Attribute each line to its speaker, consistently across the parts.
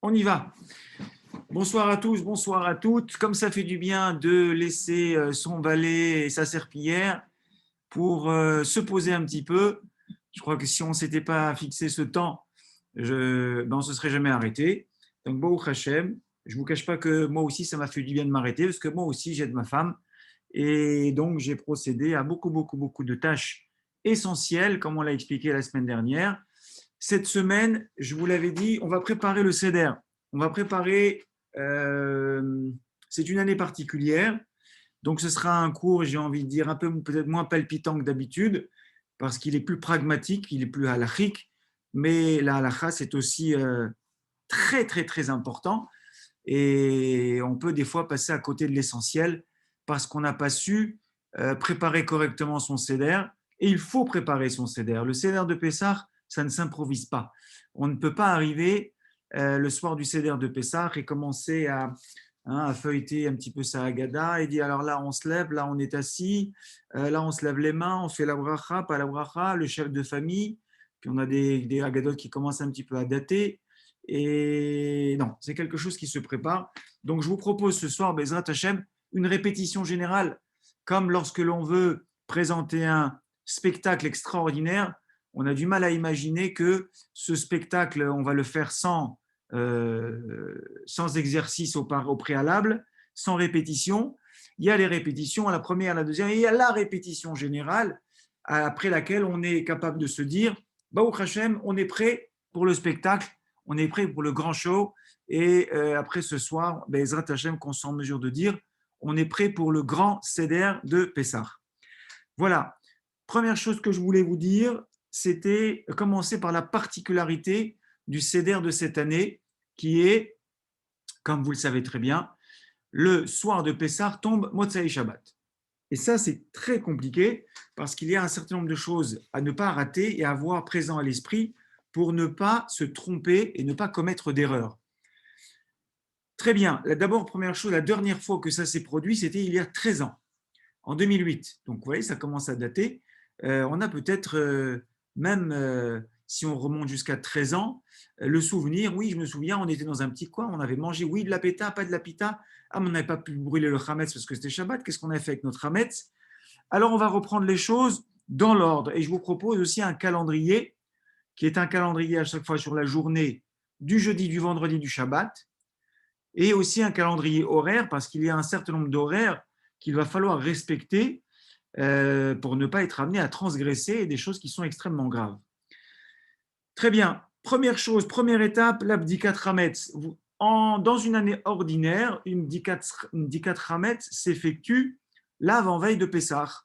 Speaker 1: On y va. Bonsoir à tous, bonsoir à toutes. Comme ça fait du bien de laisser son balai et sa serpillière pour se poser un petit peu. Je crois que si on ne s'était pas fixé ce temps, on ne se serait jamais arrêté. Donc, Baruch Hashem, je ne vous cache pas que moi aussi, ça m'a fait du bien de m'arrêter parce que moi aussi, j'aide ma femme. Et donc, j'ai procédé à beaucoup de tâches essentielles, comme on l'a expliqué la semaine dernière. Cette semaine, je vous l'avais dit, on va préparer le CEDER. On va préparer. C'est une année particulière, donc ce sera un cours, j'ai envie de dire, un peu peut-être moins palpitant que d'habitude, parce qu'il est plus pragmatique, il est plus halachique, mais la halakha, c'est aussi très important, et on peut des fois passer à côté de l'essentiel parce qu'on n'a pas su préparer correctement son CEDER, et il faut préparer son CEDER. Le CEDER de Pessah, ça ne s'improvise pas. On ne peut pas arriver le soir du CEDER de Pessah et commencer à feuilleter un petit peu sa Haggadah et dire alors là on se lève, là on est assis, là on se lève les mains, on fait la bracha, pas la bracha, le chef de famille, puis on a des Haggadot qui commencent un petit peu à dater. Et non, c'est quelque chose qui se prépare. Donc je vous propose ce soir, Bezrat Hashem, une répétition générale, comme lorsque l'on veut présenter un spectacle extraordinaire, on a du mal à imaginer que ce spectacle, on va le faire sans exercice au préalable, sans répétition. Il y a les répétitions à la première, à la deuxième, et il y a la répétition générale, après laquelle on est capable de se dire, Baruch Hashem, on est prêt pour le spectacle, on est prêt pour le grand show, et après ce soir, Bezrat Hashem, qu'on soit en mesure de dire, on est prêt pour le grand Seder de Pessah. Voilà. Première chose que je voulais vous dire, c'était commencer par la particularité du Seder de cette année, qui est, comme vous le savez très bien, le soir de Pessah tombe Motzei Shabbat. Et ça, c'est très compliqué parce qu'il y a un certain nombre de choses à ne pas rater et à avoir présent à l'esprit pour ne pas se tromper et ne pas commettre d'erreurs. Très bien. D'abord, première chose, la dernière fois que ça s'est produit, c'était il y a 13 ans, en 2008. Donc, vous voyez, ça commence à dater. On a peut-être, même si on remonte jusqu'à 13 ans, le souvenir, oui, je me souviens, on était dans un petit coin, on avait mangé, oui, de la péta, pas de la pita. Ah, mais on n'avait pas pu brûler le chametz parce que c'était Shabbat. Qu'est-ce qu'on a fait avec notre chametz? Alors, on va reprendre les choses dans l'ordre. Et je vous propose aussi un calendrier qui est un calendrier à chaque fois sur la journée du jeudi, du vendredi, du Shabbat, et aussi un calendrier horaire, parce qu'il y a un certain nombre d'horaires qu'il va falloir respecter pour ne pas être amené à transgresser des choses qui sont extrêmement graves. Très bien. Première chose, première étape, l'abdikat Hametz. Dans une année ordinaire, une dikat Hametz s'effectue l'avant-veille de Pessah,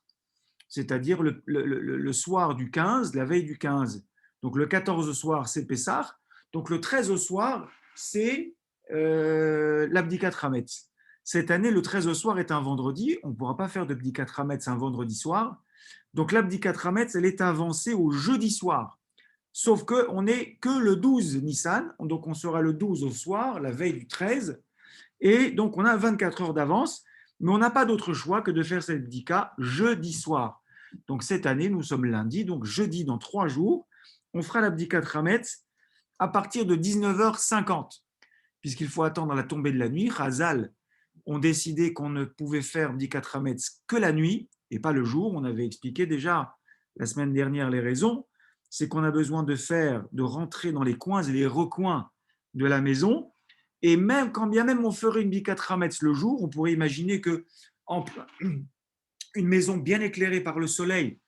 Speaker 1: c'est-à-dire le soir du 15, la veille du 15. Donc le 14 au soir, c'est Pessah. Donc le 13 au soir, c'est l'abdikat Hametz. Cette année, le 13 au soir est un vendredi. On ne pourra pas faire de Bdikat Hametz un vendredi soir. Donc l'abdikat Hametz, elle est avancée au jeudi soir. Sauf qu'on n'est que le 12 Nissan. Donc on sera le 12 au soir, la veille du 13. Et donc on a 24 heures d'avance. Mais on n'a pas d'autre choix que de faire cette bdika jeudi soir. Donc cette année, nous sommes lundi. Donc jeudi, dans 3 jours, on fera l'abdikat Hametz à partir de 19h50. Puisqu'il faut attendre la tombée de la nuit. Chazal ont décidé qu'on ne pouvait faire Bdikat Hametz que la nuit et pas le jour. On avait expliqué déjà la semaine dernière les raisons. C'est qu'on a besoin de rentrer dans les coins et les recoins de la maison. Et même quand bien même on ferait une Bdikat Hametz le jour, on pourrait imaginer que une maison bien éclairée par le soleil,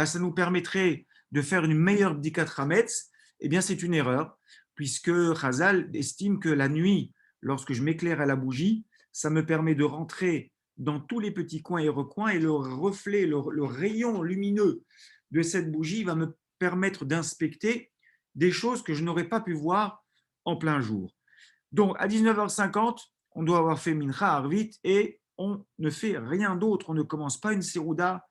Speaker 1: ça nous permettrait de faire une meilleure Bdikat Hametz. Eh bien, c'est une erreur, puisque Chazal estime que la nuit, lorsque je m'éclaire à la bougie, ça me permet de rentrer dans tous les petits coins et recoins, et le reflet, le rayon lumineux de cette bougie va me permettre d'inspecter des choses que je n'aurais pas pu voir en plein jour. Donc, à 19h50, on doit avoir fait Mincha Arvit et on ne fait rien d'autre. On ne commence pas une Serouda,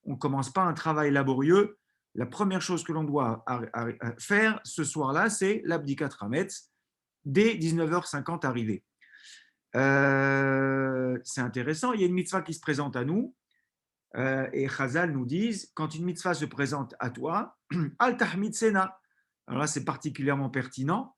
Speaker 1: on ne commence pas un travail laborieux. La première chose que l'on doit faire ce soir-là, c'est l'Abdikat Hametz dès 19h50 arrivé. C'est intéressant, il y a une mitzvah qui se présente à nous et Chazal nous disent, quand une mitzvah se présente à toi, Al Tahmid Sena. Alors là, c'est particulièrement pertinent.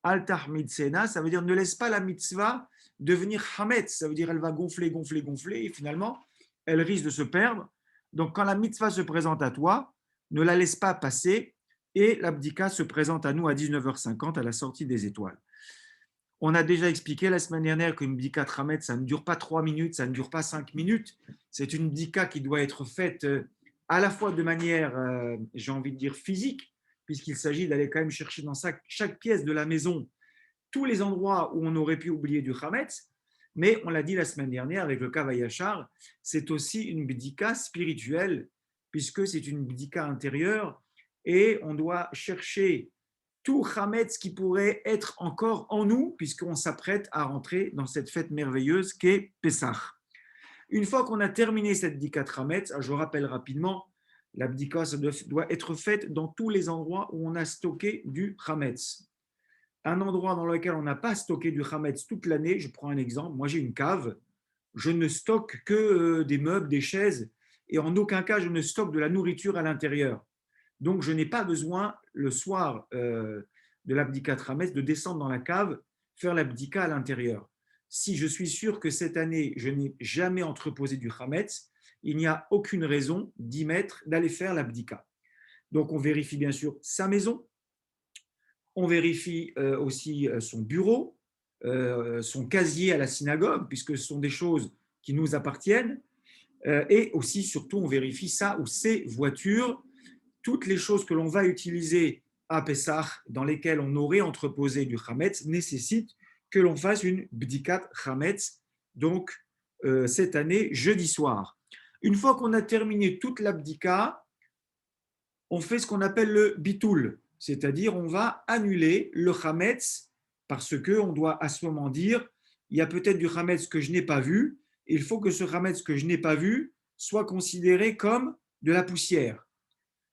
Speaker 1: Al tahmid sena, ça veut dire ne laisse pas la mitzvah devenir hametz, ça veut dire elle va gonfler, gonfler, gonfler, et finalement, elle risque de se perdre. Donc, quand la mitzvah se présente à toi, ne la laisse pas passer, et l'abdika se présente à nous à 19h50 à la sortie des étoiles. On a déjà expliqué la semaine dernière qu'une bdika tramet, ça ne dure pas 3 minutes, ça ne dure pas 5 minutes. C'est une bdika qui doit être faite à la fois de manière, j'ai envie de dire, physique, puisqu'il s'agit d'aller quand même chercher dans chaque pièce de la maison tous les endroits où on aurait pu oublier du chametz. Mais on l'a dit la semaine dernière avec le Kavayachar, c'est aussi une bdika spirituelle, puisque c'est une bdika intérieure et on doit chercher tout chametz qui pourrait être encore en nous, puisqu'on s'apprête à rentrer dans cette fête merveilleuse qu'est Pessah. Une fois qu'on a terminé cette bdika chametz, je rappelle rapidement, la bdika doit être faite dans tous les endroits où on a stocké du chametz. Un endroit dans lequel on n'a pas stocké du chametz toute l'année, je prends un exemple, moi j'ai une cave, je ne stocke que des meubles, des chaises, et en aucun cas je ne stocke de la nourriture à l'intérieur. Donc, je n'ai pas besoin, le soir de l'abdika Hametz, de descendre dans la cave, faire l'abdika à l'intérieur. Si je suis sûr que cette année, je n'ai jamais entreposé du Hametz, il n'y a aucune raison d'y mettre, d'aller faire l'abdika. Donc, on vérifie bien sûr sa maison, on vérifie aussi son bureau, son casier à la synagogue, puisque ce sont des choses qui nous appartiennent, et aussi, surtout, on vérifie ça ou ses voitures, toutes les choses que l'on va utiliser à Pessah, dans lesquelles on aurait entreposé du Hametz, nécessitent que l'on fasse une Bdikat Hametz, donc cette année, jeudi soir. Une fois qu'on a terminé toute la Bdika, on fait ce qu'on appelle le Bitoul, c'est-à-dire on va annuler le Hametz, parce qu'on doit à ce moment dire, il y a peut-être du Hametz que je n'ai pas vu, et il faut que ce Hametz que je n'ai pas vu soit considéré comme de la poussière.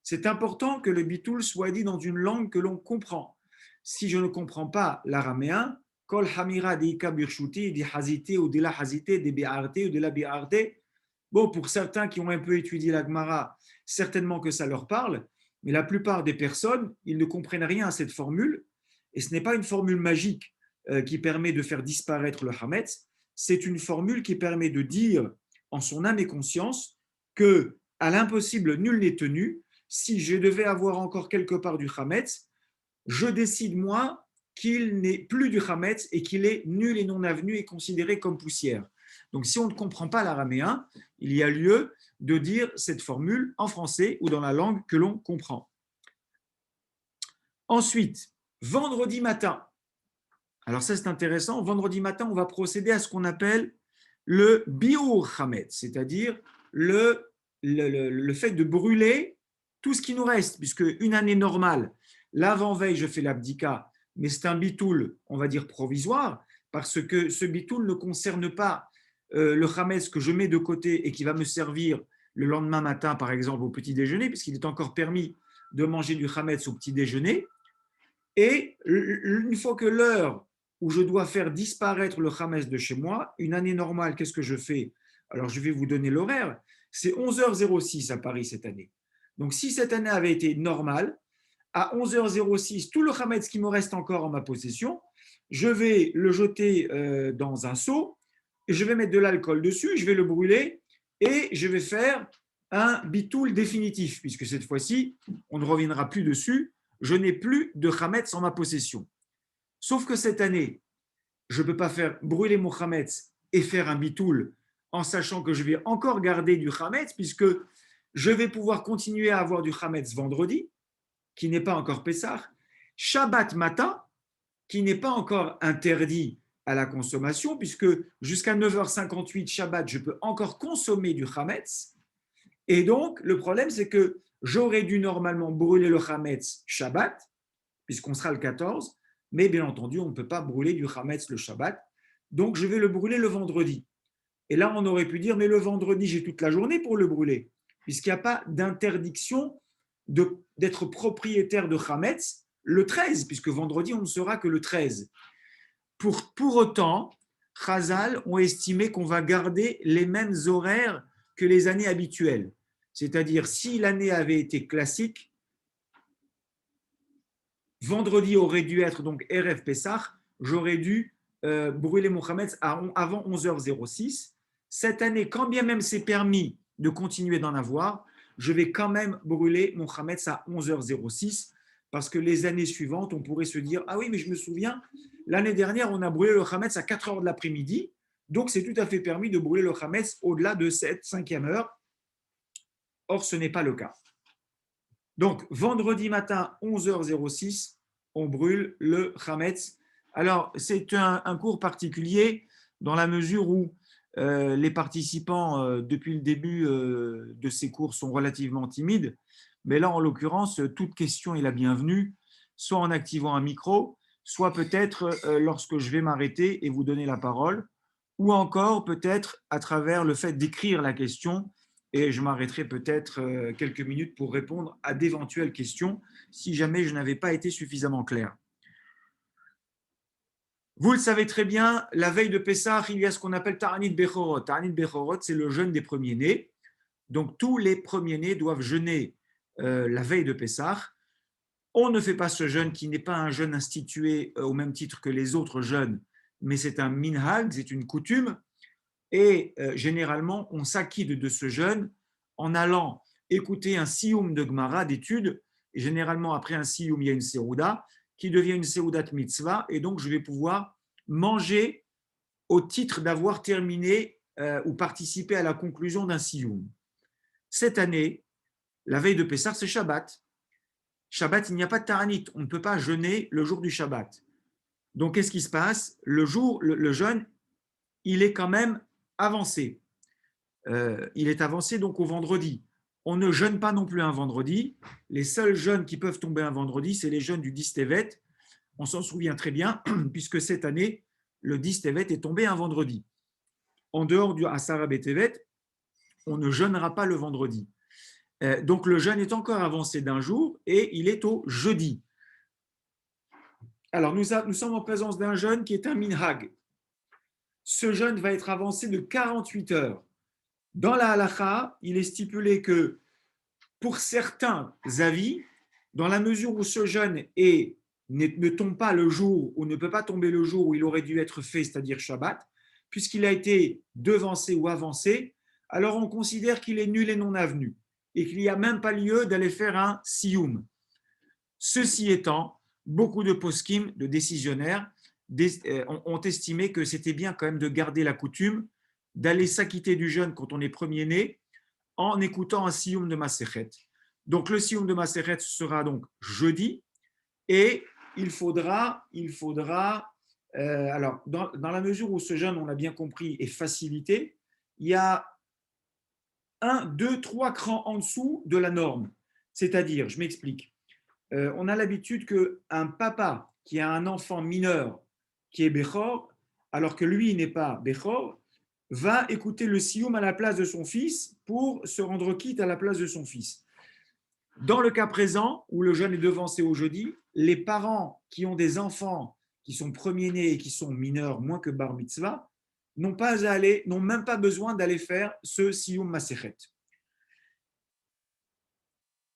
Speaker 1: C'est important que le bitoul soit dit dans une langue que l'on comprend. Si je ne comprends pas l'araméen, kol hamira de ika birshuti, de hazité ou de la hazité, de be'arte ou de la be'arte, bon, pour certains qui ont un peu étudié la Gemara, certainement que ça leur parle, mais la plupart des personnes, ils ne comprennent rien à cette formule, et ce n'est pas une formule magique qui permet de faire disparaître le hametz, c'est une formule qui permet de dire en son âme et conscience que à l'impossible nul n'est tenu. Si je devais avoir encore quelque part du Hametz, je décide moi qu'il n'est plus du Hametz et qu'il est nul et non avenu et considéré comme poussière. Donc si on ne comprend pas l'araméen, il y a lieu de dire cette formule en français ou dans la langue que l'on comprend. Ensuite, vendredi matin. Alors ça c'est intéressant, vendredi matin on va procéder à ce qu'on appelle le biur Hametz, c'est-à-dire le fait de brûler tout ce qui nous reste, puisque une année normale, l'avant-veille, je fais l'abdika, mais c'est un bitoul, on va dire provisoire, parce que ce bitoul ne concerne pas le chametz que je mets de côté et qui va me servir le lendemain matin, par exemple, au petit déjeuner, puisqu'il est encore permis de manger du chametz au petit déjeuner. Et une fois que l'heure où je dois faire disparaître le chametz de chez moi, une année normale, qu'est-ce que je fais? Alors, je vais vous donner l'horaire. C'est 11h06 à Paris cette année. Donc, si cette année avait été normale, à 11h06, tout le chametz qui me reste encore en ma possession, je vais le jeter dans un seau, et je vais mettre de l'alcool dessus, je vais le brûler et je vais faire un bitoul définitif, puisque cette fois-ci, on ne reviendra plus dessus, je n'ai plus de chametz en ma possession. Sauf que cette année, je ne peux pas faire brûler mon chametz et faire un bitoul en sachant que je vais encore garder du chametz, puisque je vais pouvoir continuer à avoir du chametz vendredi, qui n'est pas encore Pessah, Shabbat matin, qui n'est pas encore interdit à la consommation, puisque jusqu'à 9h58 Shabbat, je peux encore consommer du chametz. Et donc, le problème, c'est que j'aurais dû normalement brûler le chametz Shabbat, puisqu'on sera le 14, mais bien entendu, on ne peut pas brûler du chametz le Shabbat, donc je vais le brûler le vendredi. Et là, on aurait pu dire, mais le vendredi, j'ai toute la journée pour le brûler, puisqu'il n'y a pas d'interdiction d'être propriétaire de chametz le 13, puisque vendredi, on ne sera que le 13. Pour autant, Chazal ont estimé qu'on va garder les mêmes horaires que les années habituelles. C'est-à-dire, si l'année avait été classique, vendredi aurait dû être donc Erev Pessah, j'aurais dû brûler mon Hametz avant 11h06. Cette année, quand bien même c'est permis de continuer d'en avoir, je vais quand même brûler mon Hametz à 11h06 parce que les années suivantes, on pourrait se dire ah oui, mais je me souviens, l'année dernière, on a brûlé le Hametz à 4h de l'après-midi, donc c'est tout à fait permis de brûler le Hametz au-delà de cette 5e heure. Or, ce n'est pas le cas. Donc, vendredi matin, 11h06, on brûle le Hametz. Alors, c'est un cours particulier dans la mesure où les participants, depuis le début de ces cours, sont relativement timides. Mais là, en l'occurrence, toute question est la bienvenue, soit en activant un micro, soit peut-être lorsque je vais m'arrêter et vous donner la parole, ou encore peut-être à travers le fait d'écrire la question et je m'arrêterai peut-être quelques minutes pour répondre à d'éventuelles questions si jamais je n'avais pas été suffisamment clair. Vous le savez très bien, la veille de Pessah, il y a ce qu'on appelle Ta'anit Bechorot. Ta'anit Bechorot, c'est le jeûne des premiers-nés. Donc, tous les premiers-nés doivent jeûner la veille de Pessah. On ne fait pas ce jeûne qui n'est pas un jeûne institué au même titre que les autres jeûnes, mais c'est un minhag, c'est une coutume. Et généralement, on s'acquitte de ce jeûne en allant écouter un sioum de Gemara, d'études. Et généralement, après un sioum, il y a une seouda qui devient une seoudat mitzvah. Et donc, je vais pouvoir manger au titre d'avoir terminé ou participé à la conclusion d'un sioum. Cette année, la veille de Pessah, c'est Shabbat. Shabbat, il n'y a pas de Ta'anit. On ne peut pas jeûner le jour du Shabbat. Donc, qu'est-ce qui se passe? Le jeûne, il est quand même avancé. Il est avancé donc au vendredi. On ne jeûne pas non plus un vendredi. Les seuls jeûnes qui peuvent tomber un vendredi, c'est les jeûnes du 10 Tevet. On s'en souvient très bien, puisque cette année, le 10 Tevet est tombé un vendredi. En dehors du Asara Betevet, on ne jeûnera pas le vendredi. Donc le jeûne est encore avancé d'un jour et il est au jeudi. Alors nous sommes en présence d'un jeûne qui est un minhag. Ce jeûne va être avancé de 48 heures. Dans la halakha, il est stipulé que pour certains avis, dans la mesure où ce jeûne ne tombe pas le jour ou ne peut pas tomber le jour où il aurait dû être fait, c'est-à-dire Shabbat, puisqu'il a été devancé ou avancé, alors on considère qu'il est nul et non avenu et qu'il n'y a même pas lieu d'aller faire un sioum. Ceci étant, beaucoup de poskim, de décisionnaires, ont estimé que c'était bien quand même de garder la coutume d'aller s'acquitter du jeûne quand on est premier-né en écoutant un sioum de Masechet. Donc le sioum de Masechet sera donc jeudi et il faudra alors dans la mesure où ce jeûne, on l'a bien compris, est facilité, il y a 1, 2, 3 crans en dessous de la norme. C'est-à-dire, je m'explique, on a l'habitude qu'un papa qui a un enfant mineur qui est Bechor, alors que lui n'est pas Bechor, va écouter le sioum à la place de son fils pour se rendre quitte à la place de son fils. Dans le cas présent, où le jeûne est devancé au jeudi, les parents qui ont des enfants qui sont premiers-nés et qui sont mineurs moins que bar mitzvah n'ont même pas besoin d'aller faire ce sioum masechet.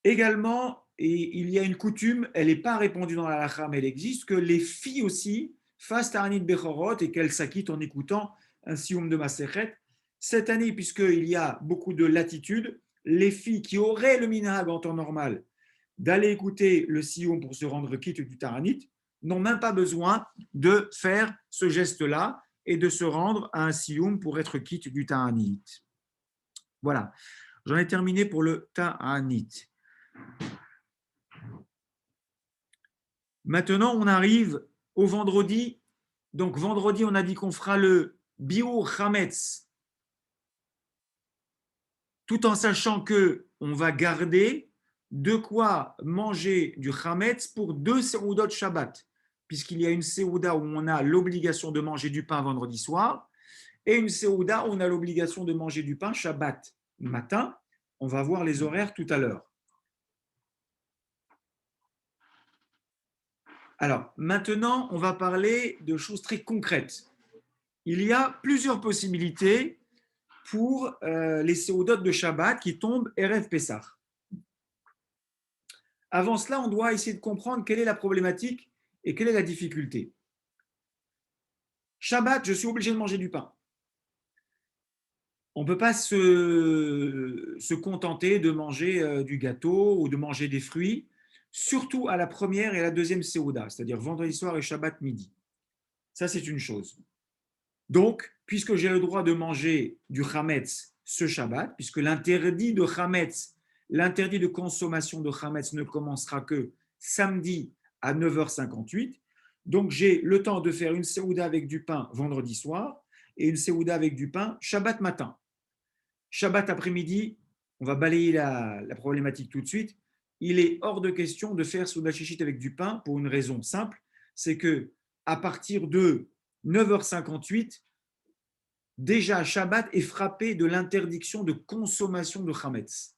Speaker 1: Également, et il y a une coutume, elle n'est pas répandue dans la halakha, mais elle existe, que les filles aussi fassent Ta'anit Bechorot et qu'elles s'acquittent en écoutant un sioum de Masechet. Cette année, puisqu'il y a beaucoup de latitude, les filles qui auraient le minhag en temps normal d'aller écouter le sioum pour se rendre quitte du Ta'anit n'ont même pas besoin de faire ce geste-là et de se rendre à un sioum pour être quitte du Ta'anit. Voilà, j'en ai terminé pour le Ta'anit. Maintenant, on arrive au vendredi. Donc, vendredi, on a dit qu'on fera le Biur Hametz, tout en sachant qu'on va garder de quoi manger du Hametz pour 2 Seoudot Shabbat, puisqu'il y a une Seouda où on a l'obligation de manger du pain vendredi soir, et une Seouda où on a l'obligation de manger du pain Shabbat matin. On va voir les horaires tout à l'heure. Alors, maintenant, on va parler de choses très concrètes. Il y a plusieurs possibilités pour les Seoudot de Shabbat qui tombent Erev Pessah. Avant cela, on doit essayer de comprendre quelle est la problématique et quelle est la difficulté. Shabbat, je suis obligé de manger du pain. On ne peut pas se contenter de manger du gâteau ou de manger des fruits, surtout à la première et à la deuxième Séouda, c'est-à-dire vendredi soir et Shabbat midi. Ça, c'est une chose. Donc, puisque j'ai le droit de manger du Hametz ce Shabbat, puisque l'interdit de Hametz, l'interdit de consommation de Hametz ne commencera que samedi à 9h58, donc j'ai le temps de faire une Séouda avec du pain vendredi soir et une Séouda avec du pain Shabbat matin. Shabbat après-midi, on va balayer la problématique tout de suite. Il est hors de question de faire Souda Chichit avec du pain pour une raison simple, c'est que à partir de 9h58, déjà Shabbat est frappé de l'interdiction de consommation de Hametz.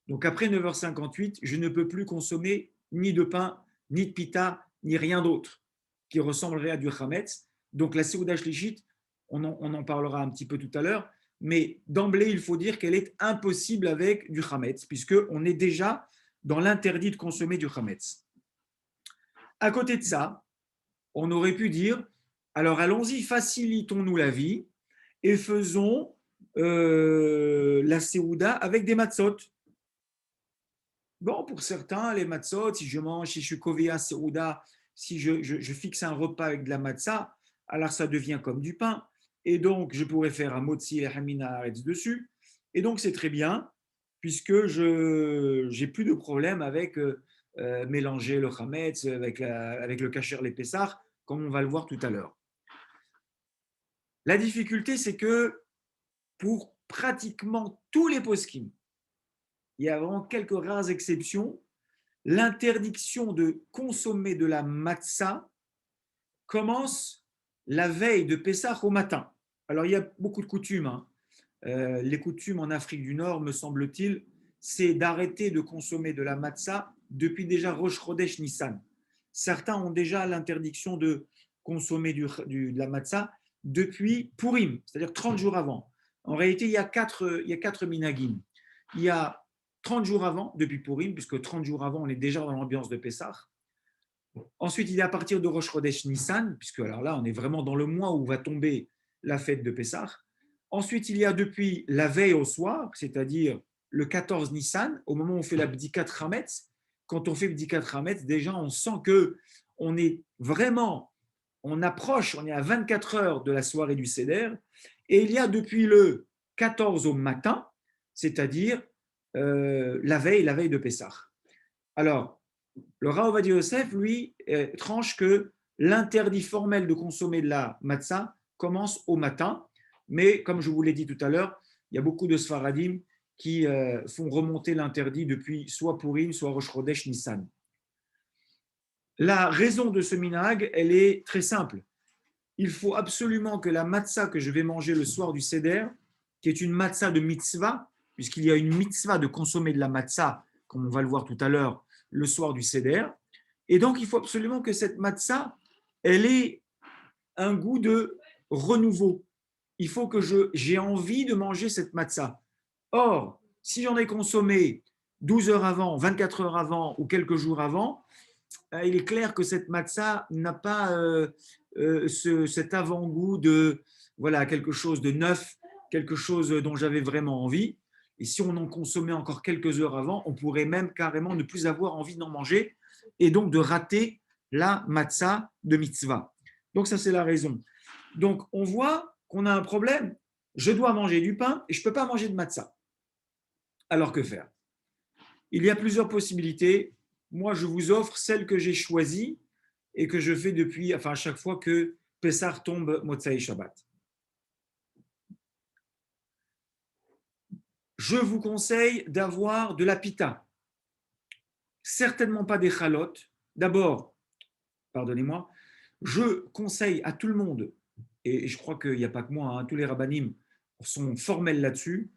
Speaker 1: Donc après 9h58, je ne peux plus consommer ni de pain, ni de pita, ni rien d'autre qui ressemblerait à du Hametz. Donc la Seuda Shlichit, on en parlera un petit peu tout à l'heure, mais d'emblée, il faut dire qu'elle est impossible avec du Hametz, puisqu'on est déjà dans l'interdit de consommer du Hametz. À côté de ça, on aurait pu dire, alors allons-y, facilitons-nous la vie et faisons la Séouda avec des matzot. Bon, pour certains, les matzot, si je mange, si je suis kovea Séouda, si je fixe un repas avec de la matzah, alors ça devient comme du pain. Et donc, je pourrais faire un motzi et hamina haaretz dessus. Et donc, c'est très bien, puisque je n'ai plus de problème avec mélanger le chametz avec le kasher les pessar, comme on va le voir tout à l'heure. La difficulté, c'est que pour pratiquement tous les poskim, il y a vraiment quelques rares exceptions, l'interdiction de consommer de la matzah commence la veille de Pessah au matin. Alors, il y a beaucoup de coutumes. Hein. Les coutumes en Afrique du Nord, me semble-t-il, c'est d'arrêter de consommer de la matzah depuis déjà Rosh Chodesh Nissan. Certains ont déjà l'interdiction de consommer de la matzah depuis Purim, c'est-à-dire 30 jours avant. En réalité, il y a quatre minagim. Il y a 30 jours avant, depuis Purim, puisque 30 jours avant, on est déjà dans l'ambiance de Pessah. Ensuite, il y a à partir de Rosh Chodesh Nissan, puisque alors là, on est vraiment dans le mois où va tomber la fête de Pessah. Ensuite, il y a depuis la veille au soir, c'est-à-dire le 14 Nissan, au moment où on fait la Bdikat Hametz. Quand on fait Bdikat Hametz, déjà, on sent que on est vraiment, on approche, on est à 24 heures de la soirée du Seder. Et il y a depuis le 14 au matin, c'est-à-dire la veille de Pessah. Alors, le Rav Ovadia Yosef, lui, tranche que l'interdit formel de consommer de la matzah commence au matin, mais comme je vous l'ai dit tout à l'heure, il y a beaucoup de Sfaradim qui font remonter l'interdit depuis soit Purim, soit Rosh Chodesh Nissan. La raison de ce minhag, elle est très simple. Il faut absolument que la matzah que je vais manger le soir du Seder, qui est une matzah de mitzvah, puisqu'il y a une mitzvah de consommer de la matzah, comme on va le voir tout à l'heure, le soir du Seder. Et donc, il faut absolument que cette matzah, elle ait un goût de renouveau. Il faut que j'ai envie de manger cette matzah. Or, si j'en ai consommé 12 heures avant, 24 heures avant ou quelques jours avant, il est clair que cette matzah n'a pas cet avant-goût de voilà, quelque chose de neuf, quelque chose dont j'avais vraiment envie. Et si on en consommait encore quelques heures avant, on pourrait même carrément ne plus avoir envie d'en manger et donc de rater la matzah de mitzvah. Donc ça, c'est la raison. Donc on voit qu'on a un problème. Je dois manger du pain et je ne peux pas manger de matzah. Alors que faire? Il y a plusieurs possibilités. Moi, je vous offre celle que j'ai choisie et que je fais depuis, enfin à chaque fois que Pessah tombe Motzai Shabbat. Je vous conseille d'avoir de la pita. Certainement pas des chalotes. D'abord, pardonnez-moi, je conseille à tout le monde, et je crois qu'il n'y a pas que moi, hein, tous les rabbinim sont formels là-dessus.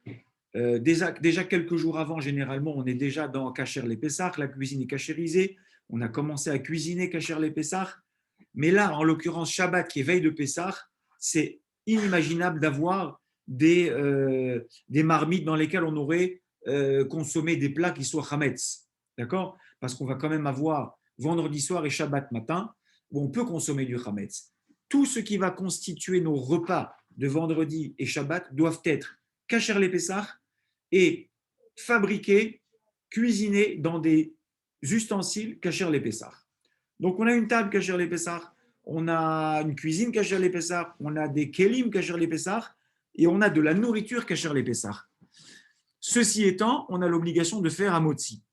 Speaker 1: Déjà quelques jours avant, généralement, on est déjà dans Kacher les Pessah, la cuisine est cachérisée, on a commencé à cuisiner Kacher les Pessah. Mais là, en l'occurrence, Shabbat, qui est veille de Pessah, c'est inimaginable d'avoir des marmites dans lesquelles on aurait consommé des plats qui soient chametz. D'accord? parce qu'on va quand même avoir vendredi soir et Shabbat matin, où on peut consommer du Hametz. Tout ce qui va constituer nos repas de vendredi et Shabbat doivent être kasher les Pessah et fabriqués, cuisinés dans des ustensiles kasher les Pessah. Donc on a une table kasher les Pessah, on a une cuisine kasher les Pessah, on a des kelim kasher les Pessah et on a de la nourriture kasher les Pessah. Ceci étant, on a l'obligation de faire un motzi.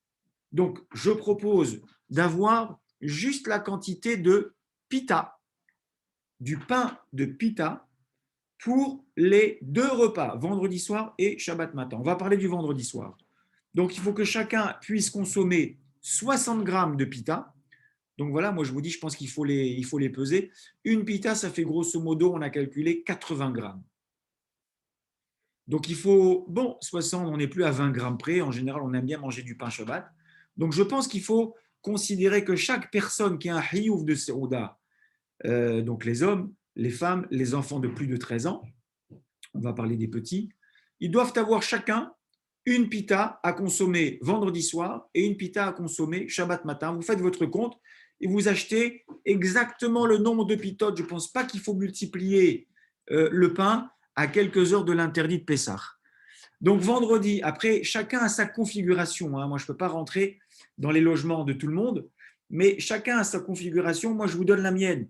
Speaker 1: Donc, je propose d'avoir juste la quantité de pita, du pain de pita, pour les deux repas, vendredi soir et Shabbat matin. On va parler du vendredi soir. Donc, il faut que chacun puisse consommer 60 grammes de pita. Donc voilà, moi je vous dis, je pense qu'il faut les peser. Une pita, ça fait grosso modo, on a calculé 80 grammes. Donc il faut, bon, 60, on n'est plus à 20 grammes près. En général, on aime bien manger du pain Shabbat. Donc je pense qu'il faut considérer que chaque personne qui a un hiyuv de Seouda, donc les hommes, les femmes, les enfants de plus de 13 ans, on va parler des petits, ils doivent avoir chacun une pita à consommer vendredi soir et une pita à consommer Shabbat matin. Vous faites votre compte et vous achetez exactement le nombre de pitotes. Je ne pense pas qu'il faut multiplier le pain à quelques heures de l'interdit de Pessah. Donc vendredi, après, chacun a sa configuration. Hein. Moi, je ne peux pas rentrer dans les logements de tout le monde, mais chacun a sa configuration. Moi, je vous donne la mienne.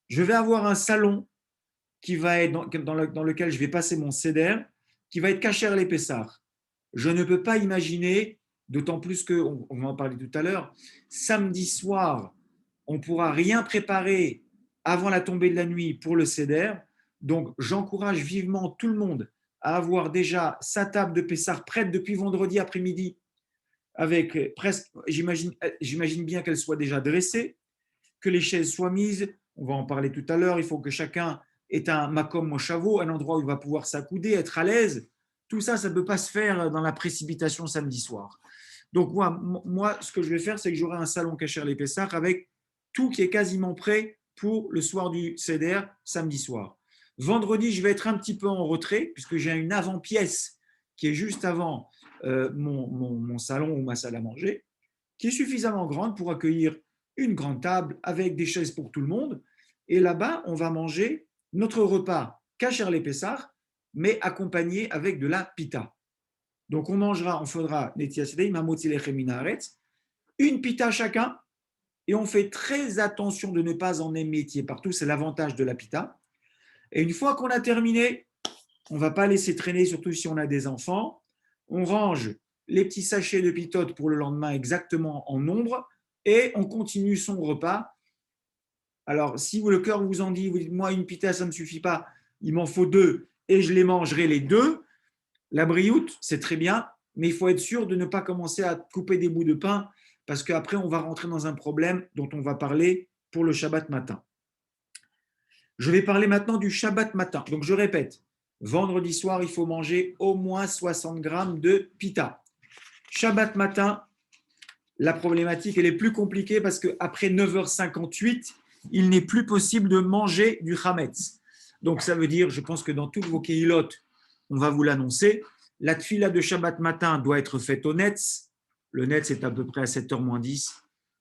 Speaker 1: Je vais avoir un salon qui va être dans lequel je vais passer mon seder, qui va être kasher les Pessah. Je ne peux pas imaginer, d'autant plus qu'on va en parler tout à l'heure, samedi soir, on ne pourra rien préparer avant la tombée de la nuit pour le seder. Donc, j'encourage vivement tout le monde à avoir déjà sa table de Pessah prête depuis vendredi après-midi, avec presque, j'imagine bien qu'elle soit déjà dressée, que les chaises soient mises. On va en parler tout à l'heure. Il faut que chacun ait un makom moshavo, un endroit où il va pouvoir s'accouder, être à l'aise. Tout ça, ça ne peut pas se faire dans la précipitation samedi soir. Donc, moi ce que je vais faire, c'est que j'aurai un salon kasher les Pessah avec tout qui est quasiment prêt pour le soir du Seder, samedi soir. Vendredi, je vais être un petit peu en retrait, puisque j'ai une avant-pièce qui est juste avant mon salon ou ma salle à manger, qui est suffisamment grande pour accueillir une grande table avec des chaises pour tout le monde. Et là-bas, on va manger notre repas kasher les Pessah, mais accompagné avec de la pita. Donc on fera une pita chacun, et on fait très attention de ne pas en émétier partout, c'est l'avantage de la pita. Et une fois qu'on a terminé, on ne va pas laisser traîner, surtout si on a des enfants. On range les petits sachets de pitote pour le lendemain exactement en nombre, et on continue son repas. Alors, si le cœur vous en dit, vous dites, moi, une pita, ça ne me suffit pas, il m'en faut deux, et je les mangerai les deux, la brioute, c'est très bien, mais il faut être sûr de ne pas commencer à couper des bouts de pain, parce qu'après, on va rentrer dans un problème dont on va parler pour le Shabbat matin. Je vais parler maintenant du Shabbat matin. Donc, je répète, vendredi soir, il faut manger au moins 60 grammes de pita. Shabbat matin, la problématique, elle est plus compliquée parce qu'après 9h58, il n'est plus possible de manger du chametz. Donc, ça veut dire, je pense que dans toutes vos kehilotes, on va vous l'annoncer, la tfila de Shabbat matin doit être faite au Netz. Le Netz est à peu près à 7h moins 10.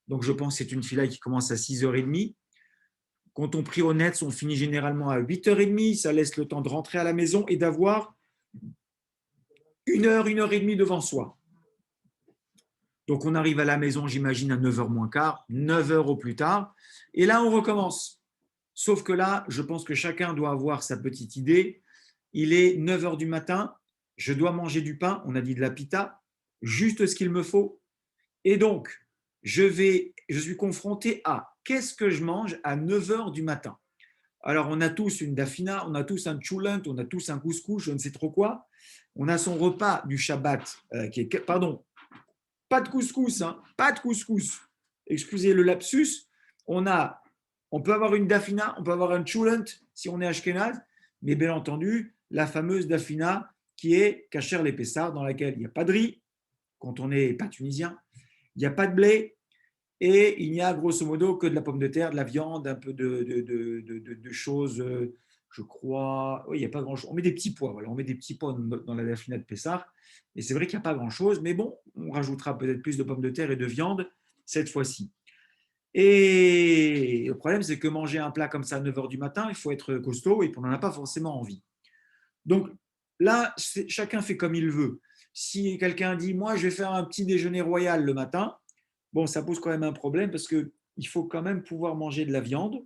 Speaker 1: Donc, je pense que c'est une tfila qui commence à 6h30. Quand on prie au Netz, on finit généralement à 8h30. Ça laisse le temps de rentrer à la maison et d'avoir 1h et demie devant soi. Donc, on arrive à la maison, j'imagine, à 9h moins quart, 9h au plus tard. Et là, on recommence. Sauf que là, je pense que chacun doit avoir sa petite idée. Il est 9h du matin, je dois manger du pain, on a dit de la pita, juste ce qu'il me faut. Et donc, je suis confronté à qu'est-ce que je mange à 9h du matin. Alors, on a tous une dafina, on a tous un tchoulent, on a tous un couscous, je ne sais trop quoi. On a son repas du Shabbat, pardon, pas de couscous, hein, pas de couscous. Excusez le lapsus. On peut avoir une dafina, on peut avoir un tchoulent si on est ashkénaze, mais bien entendu, la fameuse dafina qui est kasher les Pessah, dans laquelle il n'y a pas de riz, quand on n'est pas tunisien, il n'y a pas de blé, et il n'y a grosso modo que de la pomme de terre, de la viande, un peu de choses, je crois. Oui, il n'y a pas grand-chose. On met des petits pois, voilà, on met des petits pois dans la dafina de Pessah, et c'est vrai qu'il n'y a pas grand-chose, mais bon, on rajoutera peut-être plus de pommes de terre et de viande cette fois-ci. Et le problème, c'est que manger un plat comme ça à 9 h du matin, il faut être costaud et on n'en a pas forcément envie. Donc là, chacun fait comme il veut. Si quelqu'un dit, moi, je vais faire un petit déjeuner royal le matin, bon, ça pose quand même un problème parce qu'il faut quand même pouvoir manger de la viande.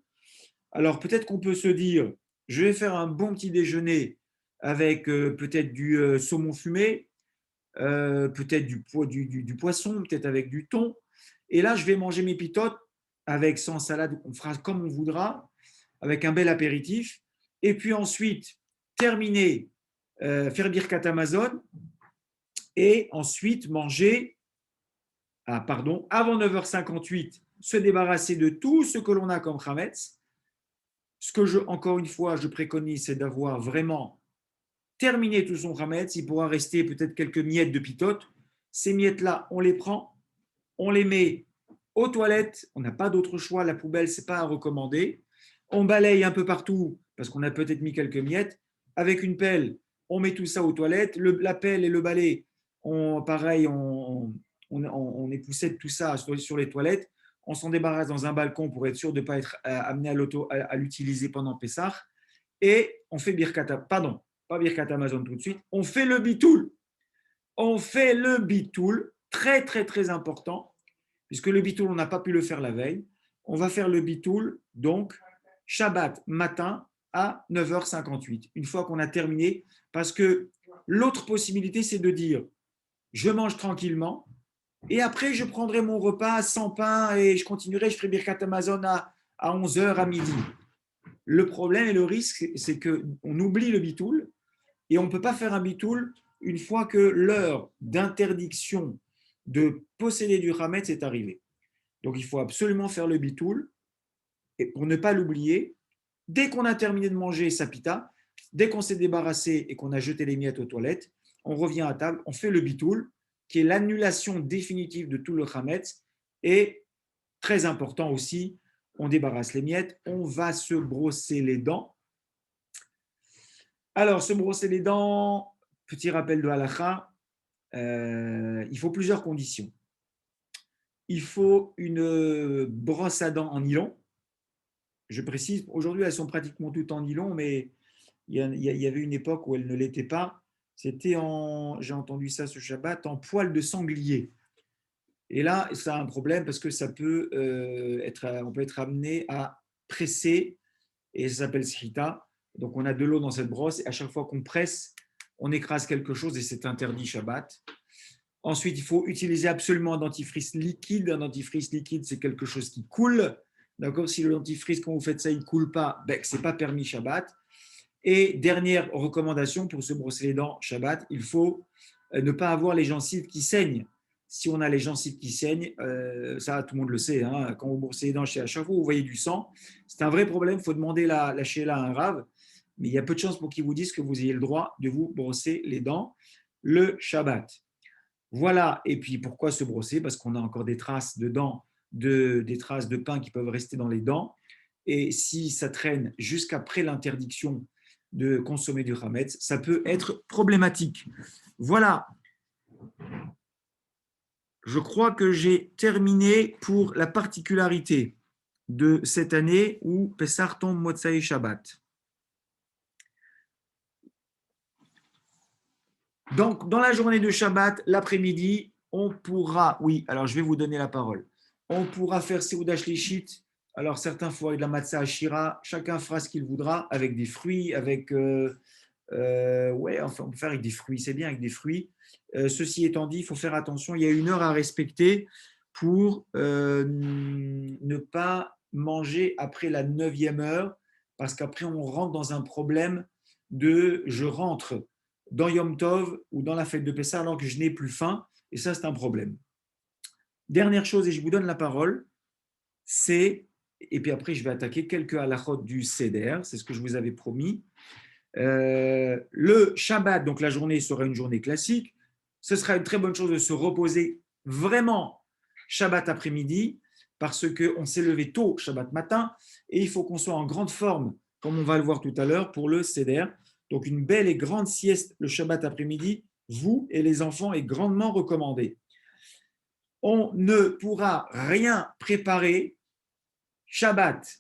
Speaker 1: Alors peut-être qu'on peut se dire, je vais faire un bon petit déjeuner avec peut-être du saumon fumé, peut-être du poisson, peut-être avec du thon. Et là, je vais manger mes pitotes avec sans salade, on fera comme on voudra, avec un bel apéritif. Et puis ensuite, terminer, faire Birkat Amazon et ensuite manger, avant 9 h 58, se débarrasser de tout ce que l'on a comme chametz. Ce que encore une fois, je préconise, c'est d'avoir vraiment terminé tout son chametz. Il pourra rester peut-être quelques miettes de pitote. Ces miettes-là, on les prend, on les met aux toilettes. On n'a pas d'autre choix. La poubelle, ce n'est pas à recommander. On balaye un peu partout parce qu'on a peut-être mis quelques miettes. Avec une pelle, on met tout ça aux toilettes. La pelle et le balai, pareil, on époussette tout ça sur les toilettes. On s'en débarrasse dans un balcon pour être sûr de ne pas être amené à l'utiliser pendant Pessah. Et on fait pas Birkat Amazon tout de suite. On fait le bitoul. On fait le bitoul, très très très important, puisque le bitoul, on n'a pas pu le faire la veille. On va faire le bitoul, donc, Shabbat matin à 9 h 58, une fois qu'on a terminé, parce que l'autre possibilité, c'est de dire, je mange tranquillement, et après, je prendrai mon repas sans pain, et je continuerai, je ferai Birkat Amazon à 11 h à midi. Le problème et le risque, c'est qu'on oublie le bitoul, et on ne peut pas faire un bitoul une fois que l'heure d'interdiction de posséder du chametz est arrivée. Donc il faut absolument faire le bitoul, et pour ne pas l'oublier, dès qu'on a terminé de manger sa pita, dès qu'on s'est débarrassé et qu'on a jeté les miettes aux toilettes, on revient à table, on fait le bitoul, qui est l'annulation définitive de tout le chametz, et très important aussi, on débarrasse les miettes, on va se brosser les dents. Alors, se brosser les dents, petit rappel de halakha, il faut plusieurs conditions. Il faut une brosse à dents en nylon. Je précise, aujourd'hui, elles sont pratiquement toutes en nylon, mais il y avait une époque où elles ne l'étaient pas. C'était j'ai entendu ça ce Shabbat, en poil de sanglier. Et là, ça a un problème parce que on peut être amené à presser, et ça s'appelle shrita. Donc, on a de l'eau dans cette brosse, et à chaque fois qu'on presse, on écrase quelque chose, et c'est interdit Shabbat. Ensuite, il faut utiliser absolument un dentifrice liquide. Un dentifrice liquide, c'est quelque chose qui coule. D'accord. Si le dentifrice, quand vous faites ça, il ne coule pas, ce n'est pas permis Shabbat. Et dernière recommandation pour se brosser les dents Shabbat, il faut ne pas avoir les gencives qui saignent. Si on a les gencives qui saignent, ça tout le monde le sait, hein, quand vous brossez les dents, à chaque fois vous voyez du sang, c'est un vrai problème, il faut demander la sheila à un rave, mais il y a peu de chances pour qu'ils vous disent que vous ayez le droit de vous brosser les dents le Shabbat. Voilà, et puis pourquoi se brosser? Parce qu'on a encore des traces de dents, des traces de pain qui peuvent rester dans les dents, et si ça traîne jusqu'après l'interdiction de consommer du chametz, ça peut être problématique. Voilà, je crois que j'ai terminé pour la particularité de cette année où Pessah tombe Motsai Shabbat. Donc, dans la journée de Shabbat, l'après-midi, on pourra, oui, alors je vais vous donner la parole, on pourra faire Seuda Shlishit. Alors, certains feront de la matzah Ashira, chacun fera ce qu'il voudra, avec des fruits, enfin, on peut faire avec des fruits, c'est bien avec des fruits. Ceci étant dit, il faut faire attention, il y a une heure à respecter pour ne pas manger après la 9e heure, parce qu'après, on rentre dans un problème je rentre dans Yom Tov ou dans la fête de Pessah alors que je n'ai plus faim, et ça, c'est un problème. Dernière chose, et je vous donne la parole, et puis après, je vais attaquer quelques halachot du Seder, c'est ce que je vous avais promis. Le Shabbat, donc la journée sera une journée classique. Ce sera une très bonne chose de se reposer vraiment Shabbat après-midi, parce qu'on s'est levé tôt Shabbat matin, et il faut qu'on soit en grande forme, comme on va le voir tout à l'heure, pour le Seder. Donc une belle et grande sieste le Shabbat après-midi, vous et les enfants, est grandement recommandée. on ne pourra rien préparer Shabbat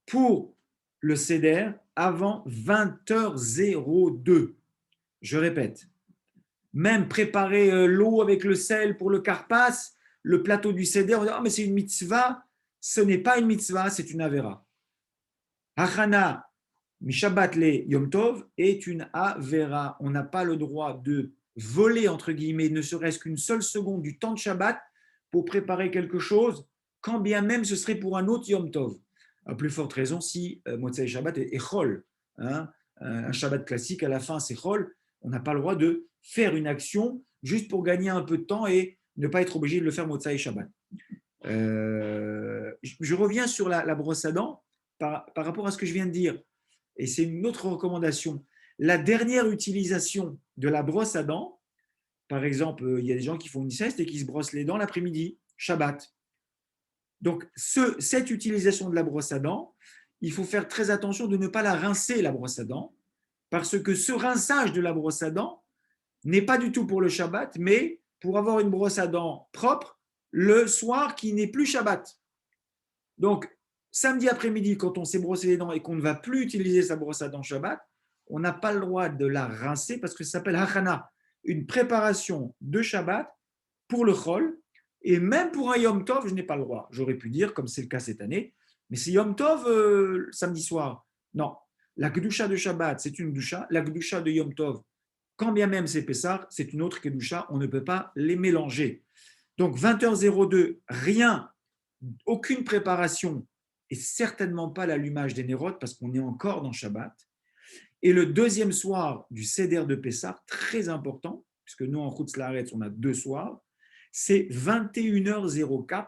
Speaker 1: pour le Seder avant 20h02. Je répète, même préparer l'eau avec le sel pour le karpas, le plateau du Seder, on dit, oh, mais c'est une mitzvah. Ce n'est pas une mitzvah, c'est une avera. Hachana Mishabbat le Yom Tov est une avera. On n'a pas le droit de voler, entre guillemets, ne serait-ce qu'une seule seconde du temps de Shabbat pour préparer quelque chose, quand bien même ce serait pour un autre Yom Tov. À plus forte raison si Motzei Shabbat est Chol. Hein, un Shabbat classique, à la fin, c'est Chol. On n'a pas le droit de faire une action juste pour gagner un peu de temps et ne pas être obligé de le faire Motzei Shabbat. Je reviens sur la brosse à dents par rapport à ce que je viens de dire. Et c'est une autre recommandation. La dernière utilisation de la brosse à dents, par exemple, il y a des gens qui font une sieste et qui se brossent les dents l'après-midi, Shabbat. Donc, cette utilisation de la brosse à dents, il faut faire très attention de ne pas la rincer, la brosse à dents, parce que ce rinçage de la brosse à dents n'est pas du tout pour le Shabbat, mais pour avoir une brosse à dents propre le soir qui n'est plus Shabbat. Donc, samedi après-midi, quand on s'est brossé les dents et qu'on ne va plus utiliser sa brosse à dents Shabbat, on n'a pas le droit de la rincer parce que ça s'appelle hachana, une préparation de Shabbat pour le chol. Et même pour un Yom Tov, je n'ai pas le droit. J'aurais pu dire, comme c'est le cas cette année, mais c'est Yom Tov samedi soir. Non, la Kedusha de Shabbat, c'est une Kedusha. La Kedusha de Yom Tov, quand bien même c'est Pessah, c'est une autre Kedusha. On ne peut pas les mélanger. Donc 20h02, rien, aucune préparation et certainement pas l'allumage des nérotes parce qu'on est encore dans Shabbat. Et le deuxième soir du Seder de Pessah, très important, puisque nous en Chutz Laaretz, on a 2 soirs, c'est 21h04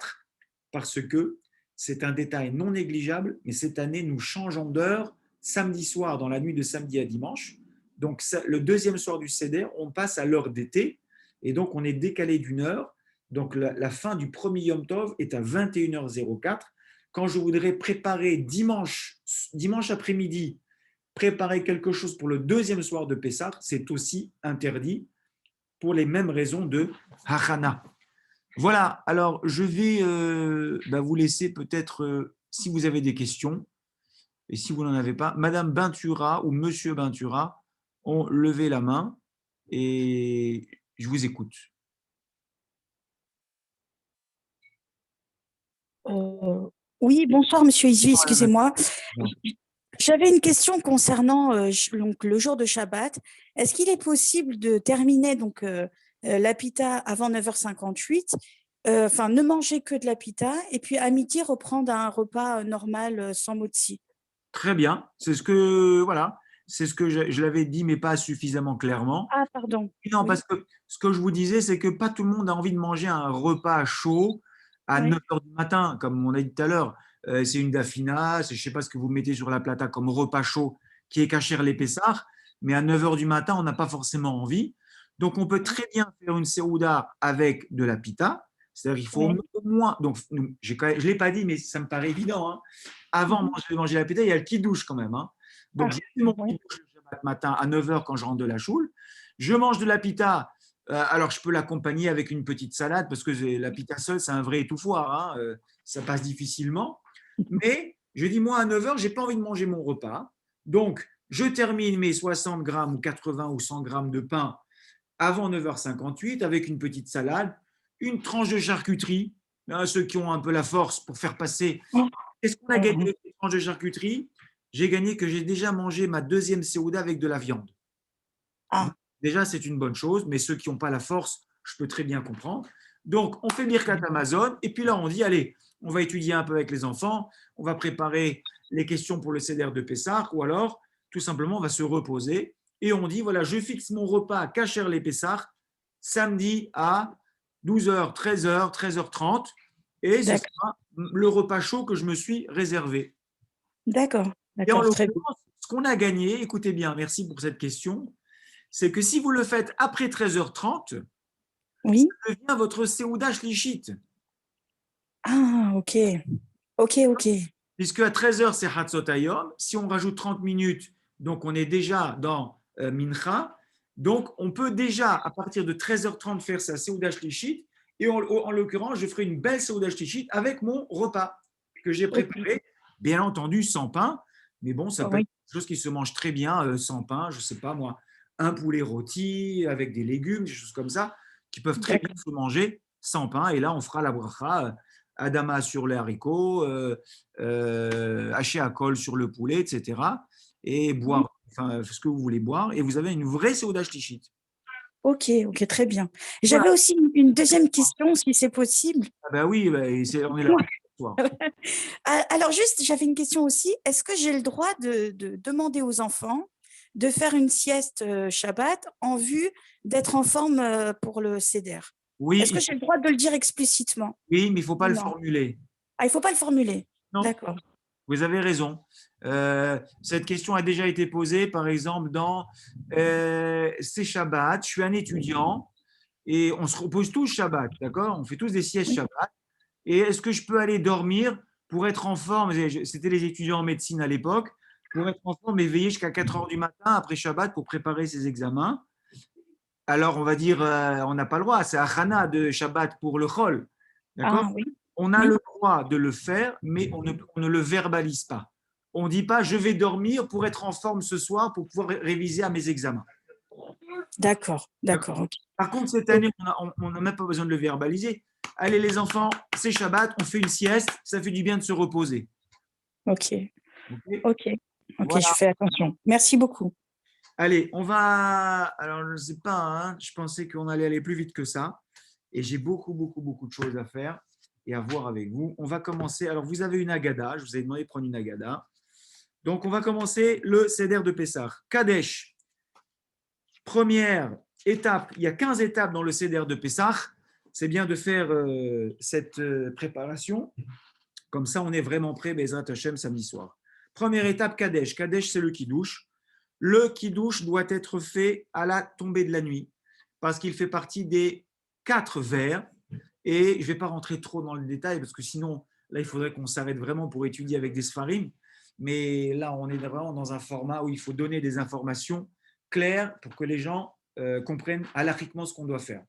Speaker 1: parce que c'est un détail non négligeable, mais cette année, nous changeons d'heure samedi soir, dans la nuit de samedi à dimanche. Donc, le deuxième soir du Seder, on passe à l'heure d'été et donc on est décalé d'une heure. Donc, la fin du premier Yom Tov est à 21h04. Quand je voudrais préparer dimanche après-midi, préparer quelque chose pour le deuxième soir de Pessah, c'est aussi interdit pour les mêmes raisons de Hachana. Voilà, alors je vais vous laisser peut-être, si vous avez des questions, et si vous n'en avez pas, Madame Bintura ou Monsieur Bintura ont levé la main et je vous écoute.
Speaker 2: Oui, bonsoir, Monsieur Isu, excusez-moi. J'avais une question concernant donc, le jour de Shabbat. Est-ce qu'il est possible de terminer donc, la pita avant 9h58, enfin ne manger que de la pita et puis à midi reprendre un repas normal sans motzi?
Speaker 1: Très bien, c'est ce que je l'avais dit, mais pas suffisamment clairement.
Speaker 2: Ah, pardon.
Speaker 1: Non,
Speaker 2: Oui.
Speaker 1: parce que ce que je vous disais, c'est que pas tout le monde a envie de manger un repas chaud à
Speaker 2: Oui.
Speaker 1: 9h du matin, comme on a dit tout à l'heure. C'est une dafina, je ne sais pas ce que vous mettez sur la plata comme repas chaud qui est caché les Pessar, mais à 9h du matin, on n'a pas forcément envie. Donc, on peut très bien faire une seouda avec de la pita. C'est-à-dire qu'il faut au moins. Donc, je ne l'ai pas dit, mais ça me paraît évident. Hein. Avant de manger la pita, il y a le kidouche quand même. Hein. Donc, j'ai fait mon kidouche le matin à 9h quand je rentre de la choule. Je mange de la pita. Alors, je peux l'accompagner avec une petite salade parce que la pita seule, c'est un vrai étouffoir. Hein. Ça passe difficilement. Mais je dis, moi, à 9h, je n'ai pas envie de manger mon repas. Donc, je termine mes 60 grammes ou 80 ou 100 grammes de pain avant 9h58 avec une petite salade, une tranche de charcuterie. Hein, ceux qui ont un peu la force pour faire passer. Qu'est-ce qu'on a gagné avec une tranche de charcuterie? J'ai gagné que j'ai déjà mangé ma deuxième séouda avec de la viande.
Speaker 2: Ah.
Speaker 1: Déjà, c'est une bonne chose, mais ceux qui n'ont pas la force, je peux très bien comprendre. Donc, on fait Birkat Amazon, et puis là, on dit, allez, on va étudier un peu avec les enfants, on va préparer les questions pour le Seder de Pessah, ou alors, tout simplement, on va se reposer, et on dit, voilà, je fixe mon repas à Kacher les Pessah, samedi à 12h, 13h, 13h30, et ce sera le repas chaud que je me suis réservé.
Speaker 2: D'accord.
Speaker 1: Et en l'occurrence, ce qu'on a gagné, écoutez bien, merci pour cette question, c'est que si vous le faites après 13h30,
Speaker 2: oui,
Speaker 1: ça devient votre Seouda Shlichit.
Speaker 2: Ah, ok.
Speaker 1: Puisque à 13h, c'est Hatzot Hayom. Si on rajoute 30 minutes, donc on est déjà dans Mincha. Donc, on peut déjà, à partir de 13h30, faire sa Seouda Shlichit. Et en l'occurrence, je ferai une belle Seuda Shlichit avec mon repas que j'ai préparé, bien entendu sans pain, mais bon, ça peut être quelque chose qui se mange très bien sans pain, je ne sais pas moi, un poulet rôti avec des légumes, des choses comme ça, qui peuvent très bien se manger sans pain. Et là, on fera la bracha, Adama sur les haricots, haché à colle sur le poulet, etc. Et boire, enfin, ce que vous voulez boire. Et vous avez une vraie Seuda Shlichit.
Speaker 2: Ok, très bien.
Speaker 1: Voilà.
Speaker 2: J'avais aussi une deuxième question, si c'est possible.
Speaker 1: Ah ben oui, on est là ce soir.
Speaker 2: Alors juste, j'avais une question aussi. Est-ce que j'ai le droit de demander aux enfants de faire une sieste Shabbat en vue d'être en forme pour le Seder? Est-ce que
Speaker 1: Oui,
Speaker 2: j'ai le droit de le dire explicitement?
Speaker 1: oui, mais il ne faut pas
Speaker 2: Ou
Speaker 1: le
Speaker 2: non?
Speaker 1: formuler.
Speaker 2: Ah, il ne faut pas le formuler.
Speaker 1: Non,
Speaker 2: D'accord.
Speaker 1: vous avez raison. Cette question a déjà été posée, par exemple, dans C'est Shabbat, je suis un étudiant et on se repose tous Shabbat, d'accord? On fait tous des siestes
Speaker 2: Oui.
Speaker 1: Shabbat. Et est-ce que je peux aller dormir pour être en forme? C'était les étudiants en médecine à l'époque, pour être en forme et veiller jusqu'à 4 heures du matin après Shabbat pour préparer ses examens. Alors, on va dire, on n'a pas le droit, c'est Achana de Shabbat pour le Chol, d'accord?
Speaker 2: Ah oui.
Speaker 1: On a
Speaker 2: Oui.
Speaker 1: le droit de le faire, mais on ne le verbalise pas. On ne dit pas, je vais dormir pour être en forme ce soir pour pouvoir réviser à mes examens.
Speaker 2: D'accord. Ok.
Speaker 1: Par contre, cette année, on n'a même pas besoin de le verbaliser. Allez, les enfants, c'est Shabbat, on fait une sieste, ça fait du bien de se reposer.
Speaker 2: Ok.
Speaker 1: Ok.
Speaker 2: Ok.
Speaker 1: Voilà.
Speaker 2: Je fais attention. Merci beaucoup.
Speaker 1: Allez, on va. Alors, je ne sais pas, hein, je pensais qu'on allait aller plus vite que ça. Et j'ai beaucoup, beaucoup, beaucoup de choses à faire et à voir avec vous. On va commencer. Alors, vous avez une agada. Je vous ai demandé de prendre une agada. Donc, on va commencer le Seder de Pessah. Kadesh, première étape. Il y a 15 étapes dans le Seder de Pessah. C'est bien de faire cette préparation. Comme ça, on est vraiment prêt, Bezrat Hashem, samedi soir. Première étape, Kadesh. Kadesh, c'est le Kiddush. Le Kiddush doit être fait à la tombée de la nuit parce qu'il fait partie des 4 vers. Et je ne vais pas rentrer trop dans le détail parce que sinon, là, il faudrait qu'on s'arrête vraiment pour étudier avec des sfarim. Mais là, on est vraiment dans un format où il faut donner des informations claires pour que les gens comprennent halachiquement ce qu'on doit faire.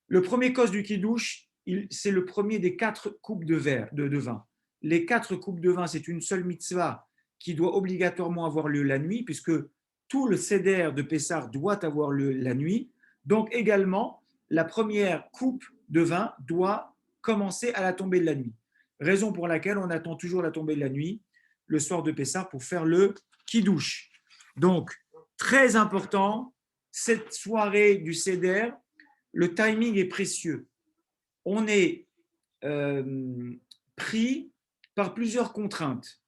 Speaker 1: Le premier cause du Kiddush, c'est le premier des 4 coupes de vin. Les 4 coupes de vin, c'est une seule mitzvah qui doit obligatoirement avoir lieu la nuit, puisque tout le Seder de Pessah doit avoir lieu la nuit. Donc également, la première coupe de vin doit commencer à la tombée de la nuit. Raison pour laquelle on attend toujours la tombée de la nuit, le soir de Pessah, pour faire le Kiddush. Donc, très important, cette soirée du Seder, le timing est précieux. On est pris par plusieurs contraintes.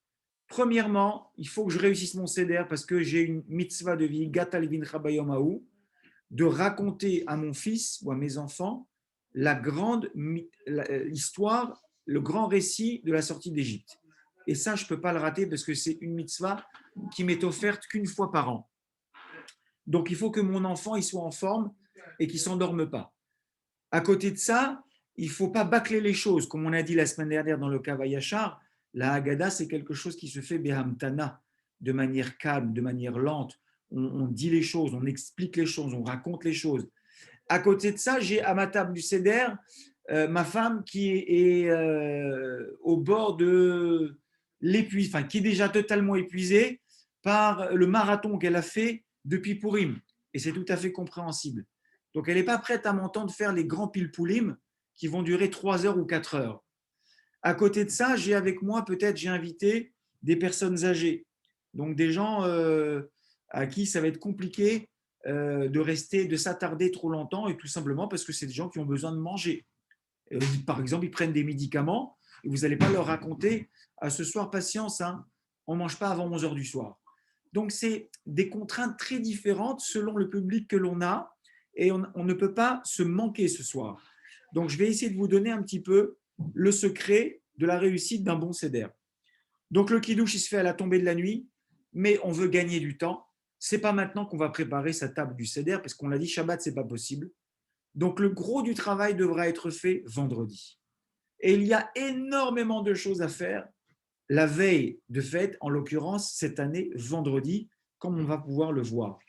Speaker 1: Premièrement, il faut que je réussisse mon Seder parce que j'ai une mitzvah de vie, Gatalvin Chabayamahu, de raconter à mon fils ou à mes enfants la grande histoire, le grand récit de la sortie d'Égypte. Et ça, je ne peux pas le rater parce que c'est une mitzvah qui m'est offerte qu'une fois par an. Donc, il faut que mon enfant il soit en forme et qu'il ne s'endorme pas. À côté de ça, il ne faut pas bâcler les choses. Comme on a dit la semaine dernière dans le Kavayachar, la Haggadah, c'est quelque chose qui se fait behamtana, de manière calme, de manière lente. On dit les choses, on explique les choses, on raconte les choses. À côté de ça, j'ai à ma table du Seder ma femme qui est au bord de l'épuisement, enfin, qui est déjà totalement épuisée par le marathon qu'elle a fait depuis Purim. Et c'est tout à fait compréhensible. Donc, elle n'est pas prête à m'entendre faire les grands pilpoulim qui vont durer 3 heures ou 4 heures. À côté de ça, j'ai avec moi, peut-être, j'ai invité des personnes âgées. Donc, des gens à qui ça va être compliqué de rester, de s'attarder trop longtemps, et tout simplement parce que c'est des gens qui ont besoin de manger. Par exemple, ils prennent des médicaments et vous n'allez pas leur raconter ce soir, patience, hein, on ne mange pas avant 11 heures du soir. Donc, c'est des contraintes très différentes selon le public que l'on a et on ne peut pas se manquer ce soir. Donc, je vais essayer de vous donner un petit peu le secret de la réussite d'un bon Seder. Donc, le kidouche, il se fait à la tombée de la nuit, mais on veut gagner du temps. Ce n'est pas maintenant qu'on va préparer sa table du Seder, parce qu'on l'a dit, Shabbat, ce n'est pas possible. Donc, le gros du travail devra être fait vendredi. Et il y a énormément de choses à faire la veille de fête, en l'occurrence cette année vendredi, comme on va pouvoir le voir.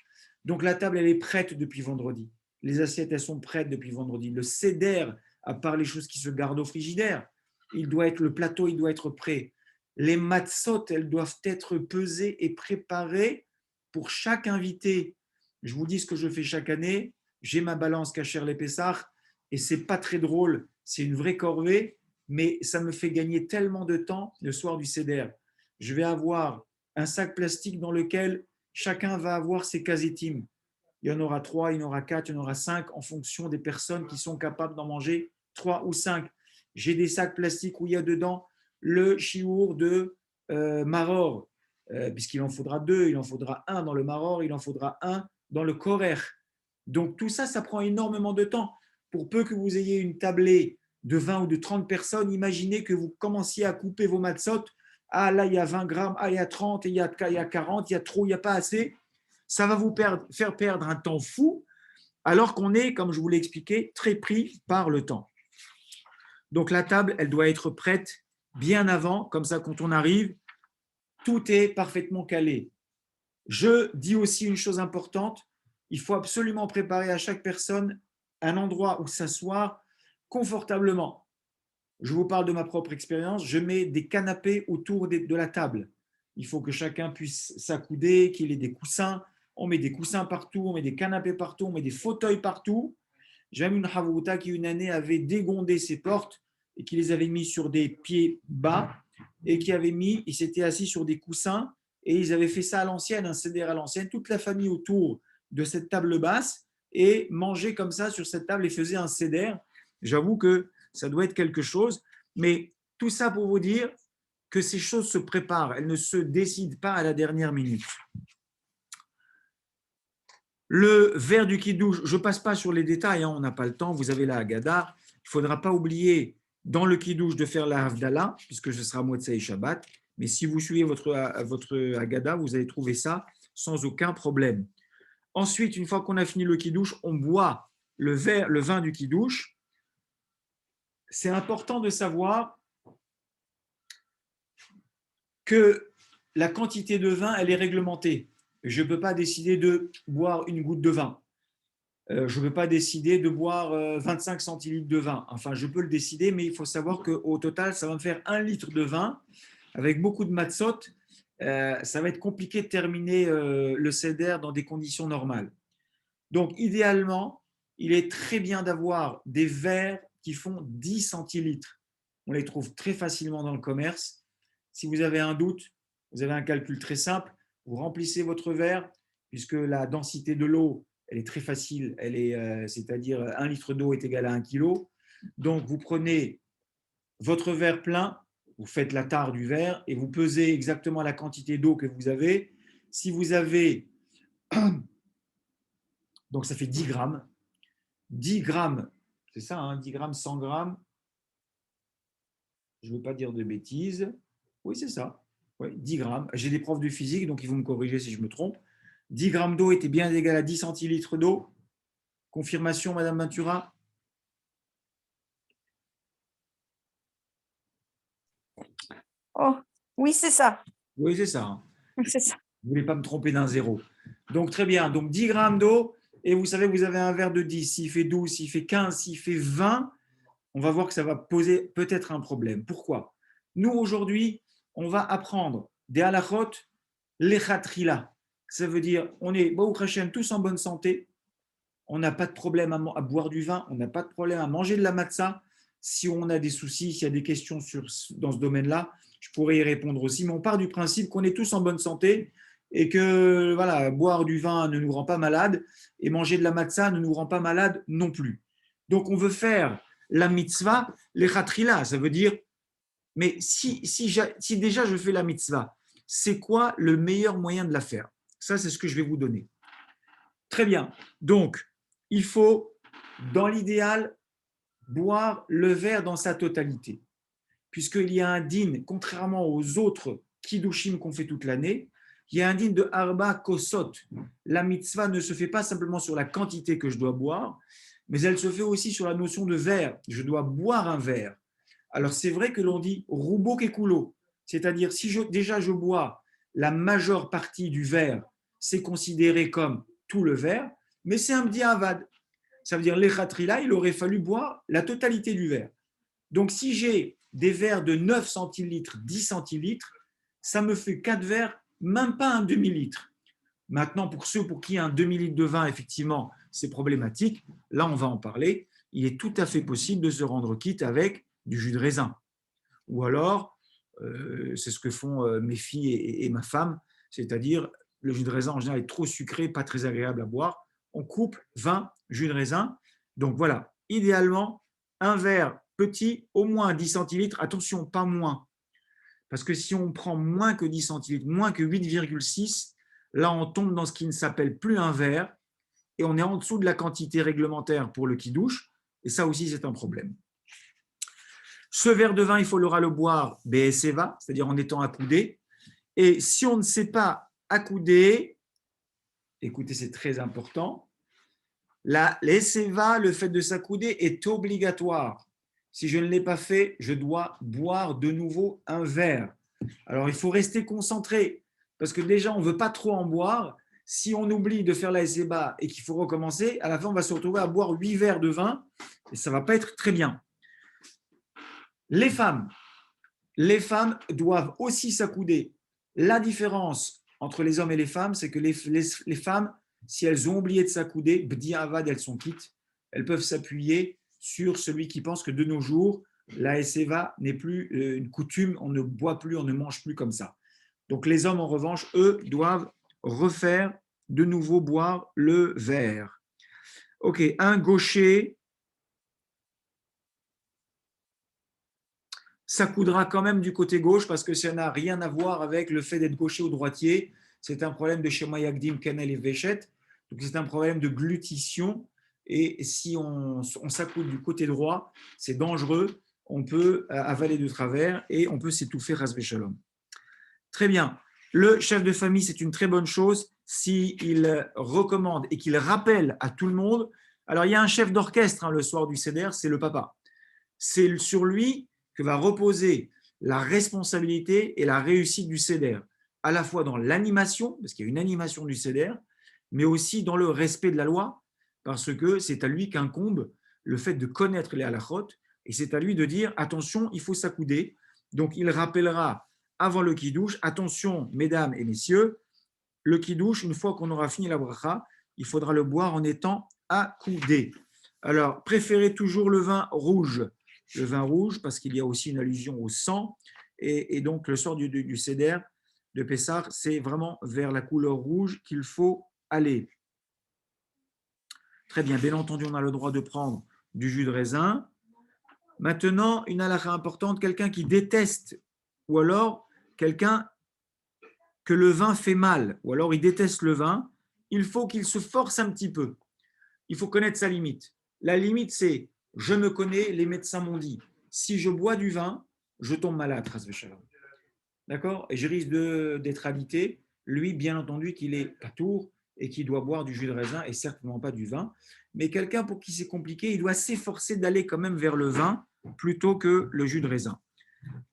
Speaker 1: Donc la table, elle est prête depuis vendredi. les assiettes, elles sont prêtes depuis vendredi. Le seder, à part les choses qui se gardent au frigidaire, le plateau, il doit être prêt. Les matzot, elles doivent être pesées et préparées pour chaque invité. Je vous dis ce que je fais chaque année. J'ai ma balance cachère les Pessah et c'est pas très drôle. C'est une vraie corvée, mais ça me fait gagner tellement de temps le soir du seder. Je vais avoir un sac plastique dans lequel chacun va avoir ses kazetim. Il y en aura 3, il y en aura 4, il y en aura 5 en fonction des personnes qui sont capables d'en manger 3 ou 5. J'ai des sacs plastiques où il y a dedans le chiour de maror, puisqu'il en faudra 2, il en faudra un dans le maror, il en faudra un dans le korer. Donc tout ça, ça prend énormément de temps. Pour peu que vous ayez une tablée de 20 ou de 30 personnes, imaginez que vous commenciez à couper vos matzot. Ah là, il y a 20 grammes, ah, il y a 30, il y a 40, il y a trop, il n'y a pas assez. Ça va vous faire perdre un temps fou, alors qu'on est, comme je vous l'ai expliqué, très pris par le temps. Donc la table, elle doit être prête bien avant, comme ça quand on arrive, tout est parfaitement calé. Je dis aussi une chose importante, il faut absolument préparer à chaque personne un endroit où s'asseoir confortablement. Je vous parle de ma propre expérience, je mets des canapés autour de la table. Il faut que chacun puisse s'accouder, qu'il ait des coussins. On met des coussins partout, on met des canapés partout, on met des fauteuils partout. J'ai même une Havruta qui, une année, avait dégondé ses portes et qui les avait mis sur des pieds bas et il s'était assis sur des coussins et ils avaient fait ça à l'ancienne, un seder à l'ancienne, toute la famille autour de cette table basse et mangeait comme ça sur cette table et faisait un seder. J'avoue que ça doit être quelque chose, mais tout ça pour vous dire que ces choses se préparent, elles ne se décident pas à la dernière minute. Le verre du kidouche, je ne passe pas sur les détails, on n'a pas le temps, vous avez la Haggadah. Il ne faudra pas oublier dans le kidouche de faire la Havdalah, puisque ce sera Motzei Shabbat. Mais si vous suivez votre Haggadah, vous allez trouver ça sans aucun problème. Ensuite, une fois qu'on a fini le kidouche, on boit le vin du kidouche. C'est important de savoir que la quantité de vin, elle est réglementée. Je ne peux pas décider de boire une goutte de vin. Je ne peux pas décider de boire 25 centilitres de vin. Enfin, je peux le décider, mais il faut savoir qu'au total, ça va me faire 1 litre de vin avec beaucoup de matzot. Ça va être compliqué de terminer le seder dans des conditions normales. Donc, idéalement, il est très bien d'avoir des verres qui font 10 centilitres. On les trouve très facilement dans le commerce. Si vous avez un doute, vous avez un calcul très simple. Vous remplissez votre verre, puisque la densité de l'eau, elle est très facile. C'est-à-dire 1 litre d'eau est égal à 1 kilo. Donc, vous prenez votre verre plein, vous faites la tare du verre et vous pesez exactement la quantité d'eau que vous avez. Si vous avez, donc ça fait 10 grammes. 10 grammes, c'est ça, hein, 10 grammes, 100 grammes. Je ne veux pas dire de bêtises. Oui, c'est ça. Oui, 10 grammes. J'ai des profs de physique, donc ils vont me corriger si je me trompe. 10 grammes d'eau était bien égal à 10 centilitres d'eau. Confirmation, Madame Ventura?
Speaker 2: Oh, oui, c'est ça.
Speaker 1: Oui, c'est ça. Hein.
Speaker 2: C'est ça.
Speaker 1: Vous ne voulez pas me tromper d'un zéro. Donc, très bien. Donc, 10 grammes d'eau. Et vous savez, vous avez un verre de 10. S'il fait 12, s'il fait 15, s'il fait 20, on va voir que ça va poser peut-être un problème. Pourquoi? Nous, aujourd'hui, on va apprendre des halachot, lechatrila. Ça veut dire, on est, Baruch Hashem, tous en bonne santé. On n'a pas de problème à boire du vin. On n'a pas de problème à manger de la matzah. Si on a des soucis, s'il y a des questions dans ce domaine-là, je pourrais y répondre aussi. Mais on part du principe qu'on est tous en bonne santé et que voilà, boire du vin ne nous rend pas malade et manger de la matzah ne nous rend pas malade non plus. Donc, on veut faire la mitzvah, lechatrila. Ça veut dire, mais si déjà je fais la mitzvah, c'est quoi le meilleur moyen de la faire? Ça, c'est ce que je vais vous donner. Très bien. Donc, il faut, dans l'idéal, boire le verre dans sa totalité. Puisqu'il y a un din, contrairement aux autres kiddushim qu'on fait toute l'année, il y a un din de arba kosot. La mitzvah ne se fait pas simplement sur la quantité que je dois boire, mais elle se fait aussi sur la notion de verre. Je dois boire un verre. Alors, c'est vrai que l'on dit rubo kekulo, c'est-à-dire si déjà je bois la majeure partie du verre, c'est considéré comme tout le verre, mais c'est un bdiavad. ça veut dire l'echatrila, il aurait fallu boire la totalité du verre. Donc, si j'ai des verres de 9 centilitres, 10 centilitres, ça me fait 4 verres, même pas un demi-litre. Maintenant, pour ceux pour qui un demi-litre de vin, effectivement, c'est problématique, là, on va en parler. Il est tout à fait possible de se rendre quitte avec du jus de raisin. Ou alors, c'est ce que font mes filles et ma femme, c'est-à-dire le jus de raisin en général est trop sucré, pas très agréable à boire. On coupe vin, jus de raisin. Donc voilà, idéalement, un verre petit, au moins 10 centilitres. Attention, pas moins. Parce que si on prend moins que 10 centilitres, moins que 8,6, là, on tombe dans ce qui ne s'appelle plus un verre et on est en dessous de la quantité réglementaire pour le kidouche. Et ça aussi, c'est un problème. Ce verre de vin, il faudra le boire BSEVA, c'est-à-dire en étant accoudé. Et si on ne sait pas accouder, écoutez, c'est très important, l'ESEVA, le fait de s'accouder, est obligatoire. Si je ne l'ai pas fait, je dois boire de nouveau un verre. Alors, il faut rester concentré, parce que déjà, on ne veut pas trop en boire. Si on oublie de faire la SEVA et qu'il faut recommencer, à la fin, on va se retrouver à boire 8 verres de vin, et ça ne va pas être très bien. Les femmes doivent aussi s'accouder. La différence entre les hommes et les femmes, c'est que les femmes, si elles ont oublié de s'accouder, b'di avad, elles sont quittes. Elles peuvent s'appuyer sur celui qui pense que de nos jours, la SEVA n'est plus une coutume, on ne boit plus, on ne mange plus comme ça. Donc les hommes, en revanche, eux, doivent refaire de nouveau boire le verre. Ok, un gaucher s'accoudera quand même du côté gauche parce que ça n'a rien à voir avec le fait d'être gaucher ou droitier. C'est un problème de Shema Yagdim, Kanel et Veshet. Donc c'est un problème de glutition. Et si on s'accoude du côté droit, c'est dangereux. On peut avaler de travers et on peut s'étouffer, Ras Shalom. Très bien. Le chef de famille, c'est une très bonne chose s'il recommande et qu'il rappelle à tout le monde. Alors, il y a un chef d'orchestre le soir du Seder, c'est le papa. C'est sur lui que va reposer la responsabilité et la réussite du Seder, à la fois dans l'animation, parce qu'il y a une animation du Seder, mais aussi dans le respect de la loi, parce que c'est à lui qu'incombe le fait de connaître les halachot, et c'est à lui de dire, attention, il faut s'accouder. Donc, il rappellera avant le kidouche, attention, mesdames et messieurs, le kidouche, une fois qu'on aura fini la bracha, il faudra le boire en étant accoudé. Alors, préférez toujours le vin rouge. Le vin rouge, parce qu'il y a aussi une allusion au sang. Et donc, le soir du Seder de Pessah, c'est vraiment vers la couleur rouge qu'il faut aller. Très bien, bien entendu, on a le droit de prendre du jus de raisin. Maintenant, une halakha importante, quelqu'un qui déteste, ou alors quelqu'un que le vin fait mal, ou alors il déteste le vin, il faut qu'il se force un petit peu. Il faut connaître sa limite. La limite, c'est, je me connais, les médecins m'ont dit, si je bois du vin, je tombe malade, Ras Veshalom. D'accord? Et je risque d'être alité. Lui, bien entendu, qu'il est patour et qu'il doit boire du jus de raisin et certainement pas du vin. Mais quelqu'un pour qui c'est compliqué, il doit s'efforcer d'aller quand même vers le vin plutôt que le jus de raisin.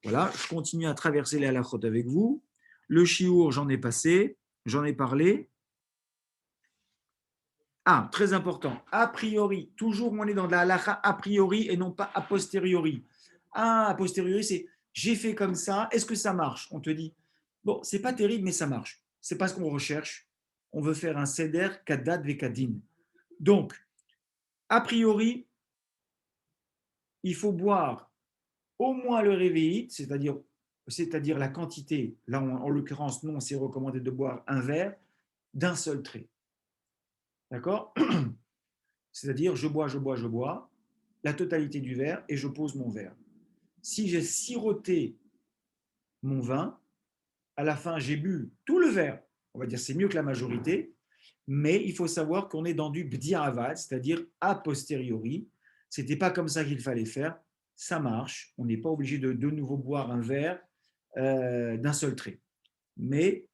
Speaker 1: Voilà, je continue à traverser les halachot avec vous. Le chiour, j'en ai passé, j'en ai parlé. Ah, très important. A priori, toujours on est dans de la halacha a priori et non pas a posteriori. Ah, a posteriori, c'est j'ai fait comme ça, est-ce que ça marche? On te dit, bon, c'est pas terrible, mais ça marche. C'est pas ce qu'on recherche. On veut faire un seder kadat vekadin. Donc, a priori, il faut boire au moins le réveillite, c'est-à-dire la quantité. Là, en l'occurrence, nous, on s'est recommandé de boire un verre d'un seul trait. D'accord? C'est-à-dire, je bois, la totalité du verre et je pose mon verre. Si j'ai siroté mon vin, à la fin, j'ai bu tout le verre. On va dire c'est mieux que la majorité, mais il faut savoir qu'on est dans du b'di'avad, c'est-à-dire a posteriori. Ce n'était pas comme ça qu'il fallait faire. Ça marche. On n'est pas obligé de nouveau boire un verre d'un seul trait. Mais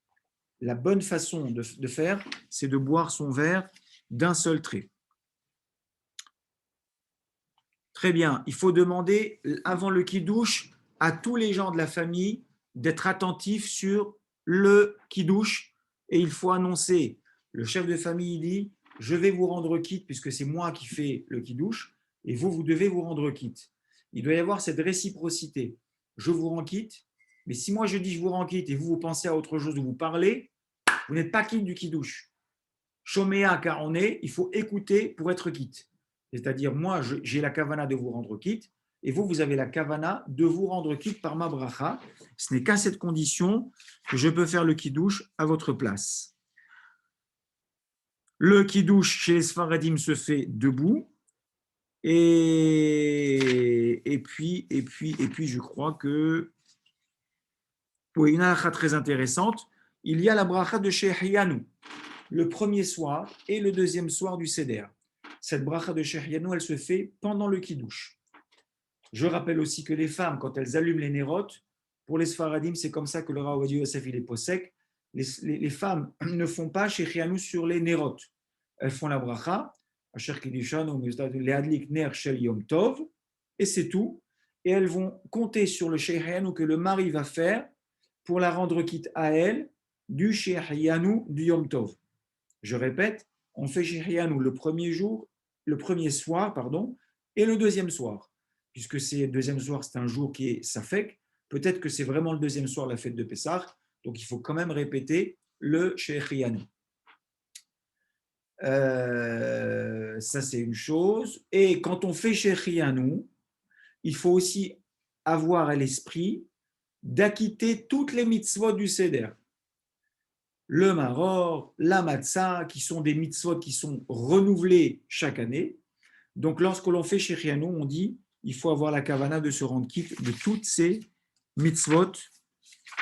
Speaker 1: la bonne façon de faire, c'est de boire son verre d'un seul trait. Très bien. Il faut demander, avant le kidouche, à tous les gens de la famille d'être attentifs sur le kidouche et il faut annoncer. Le chef de famille dit, je vais vous rendre quitte puisque c'est moi qui fais le kiddush et vous, vous devez vous rendre quitte. Il doit y avoir cette réciprocité. Je vous rends quitte, mais si moi je dis je vous rends quitte et vous, vous pensez à autre chose, vous parlez, vous n'êtes pas quitte du kiddush. Shoméa, car on est, il faut écouter pour être quitte. C'est-à-dire, moi, j'ai la kavana de vous rendre quitte, et vous, vous avez la kavana de vous rendre quitte par ma bracha. Ce n'est qu'à cette condition que je peux faire le kiddush à votre place. Le kiddush chez les Sfaradim se fait debout, et puis, je crois que, oui, une halakha très intéressante, il y a la bracha de Shehianu, le premier soir et le deuxième soir du Seder. Cette bracha de Shehianu, elle se fait pendant le kiddush. Je rappelle aussi que les femmes, quand elles allument les nérotes, pour les Sfaradim, c'est comme ça que le Rav Yosef il est posek, les femmes ne font pas Shehianu sur les nérotes. Elles font la bracha, et c'est tout. Et elles vont compter sur le Shehianu que le mari va faire pour la rendre quitte à elle du Shehianu du Yom Tov. Je répète, on fait Shehianu le premier soir, et le deuxième soir. Puisque le deuxième soir, c'est un jour qui est Safek, peut-être que c'est vraiment le deuxième soir, la fête de Pessah, donc il faut quand même répéter le Shehianu. Ça, c'est une chose. Et quand on fait Shehianu, il faut aussi avoir à l'esprit d'acquitter toutes les mitzvot du Seder. Le maror, la matzah, qui sont des mitzvot qui sont renouvelés chaque année. Donc, lorsque l'on fait Shehianu, on dit il faut avoir la kavana de se rendre quitte de toutes ces mitzvot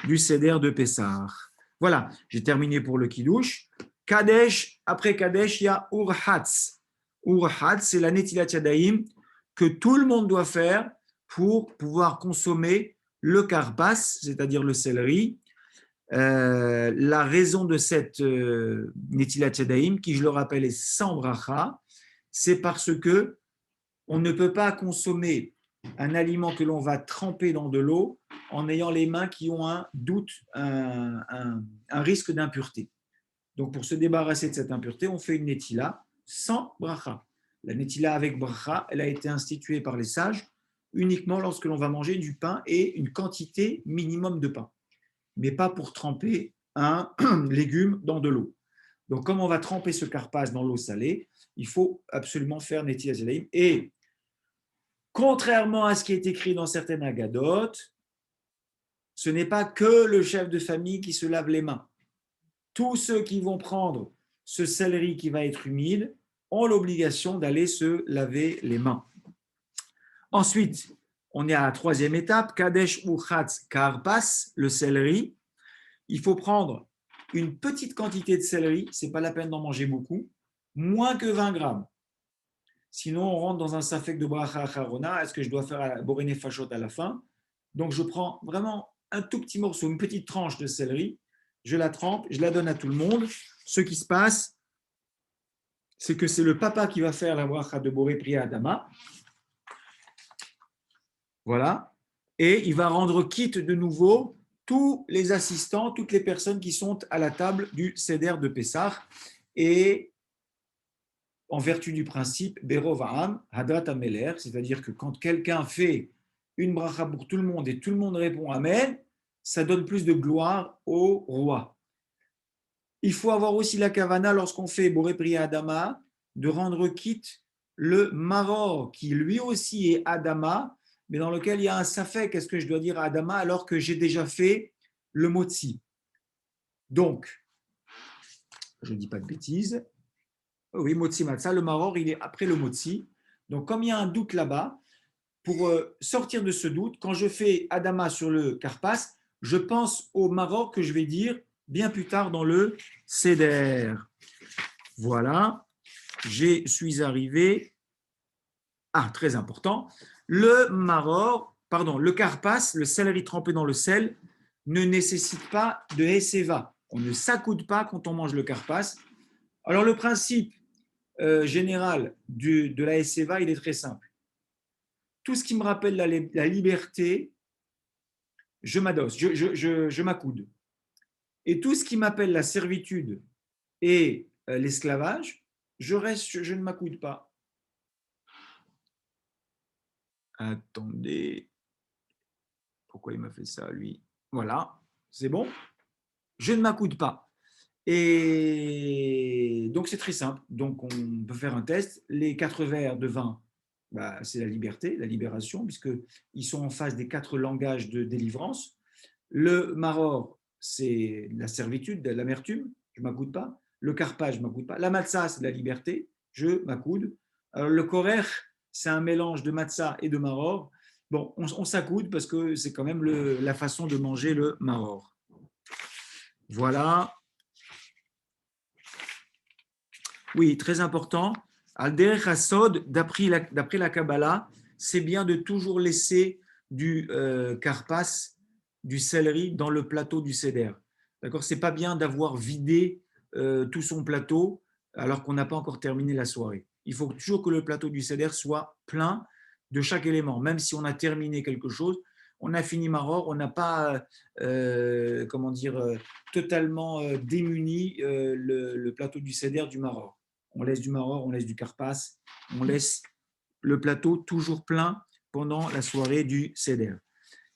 Speaker 1: du Seder de Pessah. Voilà, j'ai terminé pour le Kiddush. Kadesh, après Kadesh, il y a Urhatz. Urhatz, c'est la Netilat Yadayim que tout le monde doit faire pour pouvoir consommer le karpas, c'est-à-dire le céleri. La raison de cette Netilat Yadayim, qui je le rappelle est sans bracha, c'est parce que on ne peut pas consommer un aliment que l'on va tremper dans de l'eau en ayant les mains qui ont un doute, un risque d'impureté. Donc pour se débarrasser de cette impureté, on fait une netila sans bracha. La netila avec bracha, elle a été instituée par les sages uniquement lorsque l'on va manger du pain et une quantité minimum de pain, mais pas pour tremper un légume dans de l'eau. Donc comme on va tremper ce karpas dans l'eau salée, il faut absolument faire netila zelaim. Et contrairement à ce qui est écrit dans certaines agadotes, ce n'est pas que le chef de famille qui se lave les mains. Tous ceux qui vont prendre ce céleri qui va être humide ont l'obligation d'aller se laver les mains. Ensuite, on est à la troisième étape, Kadesh Uchatz Karpas, le céleri. Il faut prendre une petite quantité de céleri, ce n'est pas la peine d'en manger beaucoup, moins que 20 grammes. Sinon, on rentre dans un safek de bracha acharona. Est-ce que je dois faire la boréné fachot à la fin? Donc, je prends vraiment un tout petit morceau, une petite tranche de céleri. Je la trempe, je la donne à tout le monde. Ce qui se passe, c'est que c'est le papa qui va faire la bracha de Boré Priya Adama. Voilà. Et il va rendre quitte de nouveau tous les assistants, toutes les personnes qui sont à la table du Seder de Pessah. Et en vertu du principe Berovaam, Hadrat Ameler, c'est-à-dire que quand quelqu'un fait une bracha pour tout le monde et tout le monde répond Amen, ça donne plus de gloire au roi. Il faut avoir aussi la kavana lorsqu'on fait Boré Priya Adama de rendre quitte le maror qui lui aussi est Adama, mais dans lequel il y a un safek, est-ce que je dois dire Adama alors que j'ai déjà fait le motzi. Donc, je ne dis pas de bêtises. Oui, motzi matzah, le maror, il est après le motzi. Donc, comme il y a un doute là-bas, pour sortir de ce doute, quand je fais Adama sur le karpas, je pense au maror que je vais dire bien plus tard dans le Seder. Voilà, je suis arrivé. Ah, très important. Le karpas, le céleri trempé dans le sel, ne nécessite pas de heseva. On ne s'accoude pas quand on mange le karpas. Alors, le principe général de la heseva, il est très simple. Tout ce qui me rappelle la liberté, je m'adosse, je m'accoude. Et tout ce qui m'appelle la servitude et l'esclavage, je reste, je ne m'accoude pas. Attendez. Pourquoi il m'a fait ça, lui? Voilà, c'est bon. Je ne m'accoude pas. Et donc, c'est très simple. Donc, on peut faire un test. Les 4 verres de vin, bah, c'est la liberté, la libération, puisqu'ils sont en face des 4 langages de délivrance. Le maror, c'est la servitude, l'amertume, je ne m'accoude pas. Le karpa, je ne m'accoude pas. La matzah, c'est la liberté, je m'accoude. Alors, le korer, c'est un mélange de matzah et de maror. Bon, on s'accoude parce que c'est quand même la façon de manger le maror. Voilà. Oui, très important. Al-Derech Hasod, d'après la Kabbalah, c'est bien de toujours laisser du karpas, du céleri dans le plateau du seder. D'accord, c'est pas bien d'avoir vidé tout son plateau alors qu'on n'a pas encore terminé la soirée. Il faut toujours que le plateau du seder soit plein de chaque élément, même si on a terminé quelque chose. On a fini Maror, on n'a pas, totalement démuni le plateau du seder du Maror. On laisse du Maror, on laisse du Karpas, on laisse le plateau toujours plein pendant la soirée du Seder.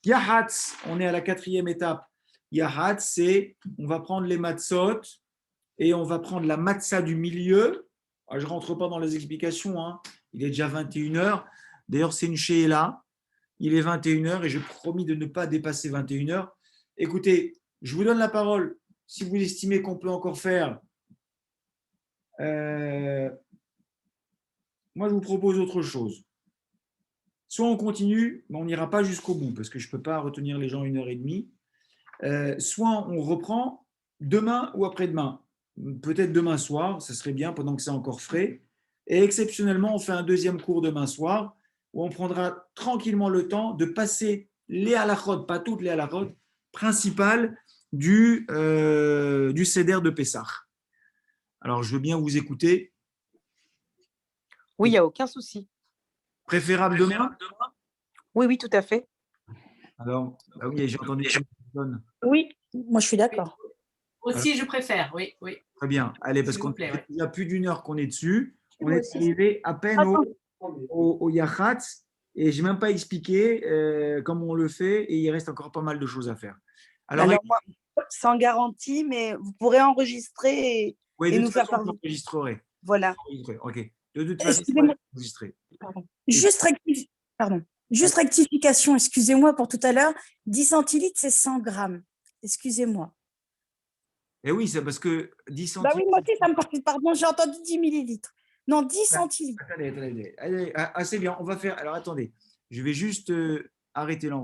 Speaker 1: Yahatz, on est à la 4e étape. Yahatz, c'est on va prendre les matzot et on va prendre la matzah du milieu. Alors, je ne rentre pas dans les explications, hein. Il est déjà 21h. D'ailleurs, c'est une she'ela. Il est 21h et je promis de ne pas dépasser 21h. Écoutez, je vous donne la parole. Si vous estimez qu'on peut encore faire moi, je vous propose autre chose. Soit on continue, mais on n'ira pas jusqu'au bout, parce que je ne peux pas retenir les gens 1h30. Soit on reprend demain ou après-demain. Peut-être demain soir, ça serait bien pendant que c'est encore frais. Et exceptionnellement, on fait un deuxième cours demain soir, où on prendra tranquillement le temps de passer les halachot, pas toutes les halachot, principales du Seder de Pessah. Alors, je veux bien vous écouter.
Speaker 3: Oui, il n'y a aucun souci.
Speaker 1: Préférable demain?
Speaker 3: Oui, oui, tout à fait.
Speaker 1: Alors, ah oui, j'ai entendu que personne.
Speaker 2: Oui, moi je suis d'accord.
Speaker 4: Aussi, je préfère, oui, oui.
Speaker 1: Très bien. Allez, parce
Speaker 4: S'il vous
Speaker 1: qu'on
Speaker 4: plaît,
Speaker 1: fait
Speaker 4: ouais.
Speaker 1: déjà plus d'1 heure qu'on est dessus. On
Speaker 2: Moi
Speaker 1: est
Speaker 2: aussi.
Speaker 1: arrivé à peine au Yahatz et je n'ai même pas expliqué comment on le fait et il reste encore pas mal de choses à faire.
Speaker 3: Alors moi, sans garantie, mais vous pourrez enregistrer
Speaker 1: oui,
Speaker 3: et
Speaker 1: de
Speaker 3: nous
Speaker 1: toute
Speaker 3: faire
Speaker 1: façon,
Speaker 3: parler.
Speaker 1: j'enregistrerai.
Speaker 3: Voilà.
Speaker 1: Ok. De toute façon,
Speaker 2: Excusez-moi.
Speaker 1: j'enregistrerai.
Speaker 2: Juste rectification, excusez-moi pour tout à l'heure. 10 centilitres, c'est 100 grammes. Excusez-moi.
Speaker 1: Et oui, c'est parce que 10
Speaker 2: Bah oui,
Speaker 1: centilitres.
Speaker 2: moi aussi, ça me parle. Pardon, j'ai entendu 10 millilitres. Non, 10 centilitres.
Speaker 1: Attendez. Allez, c'est bien. On va faire. Alors, attendez. Je vais juste arrêter l'enregistrement.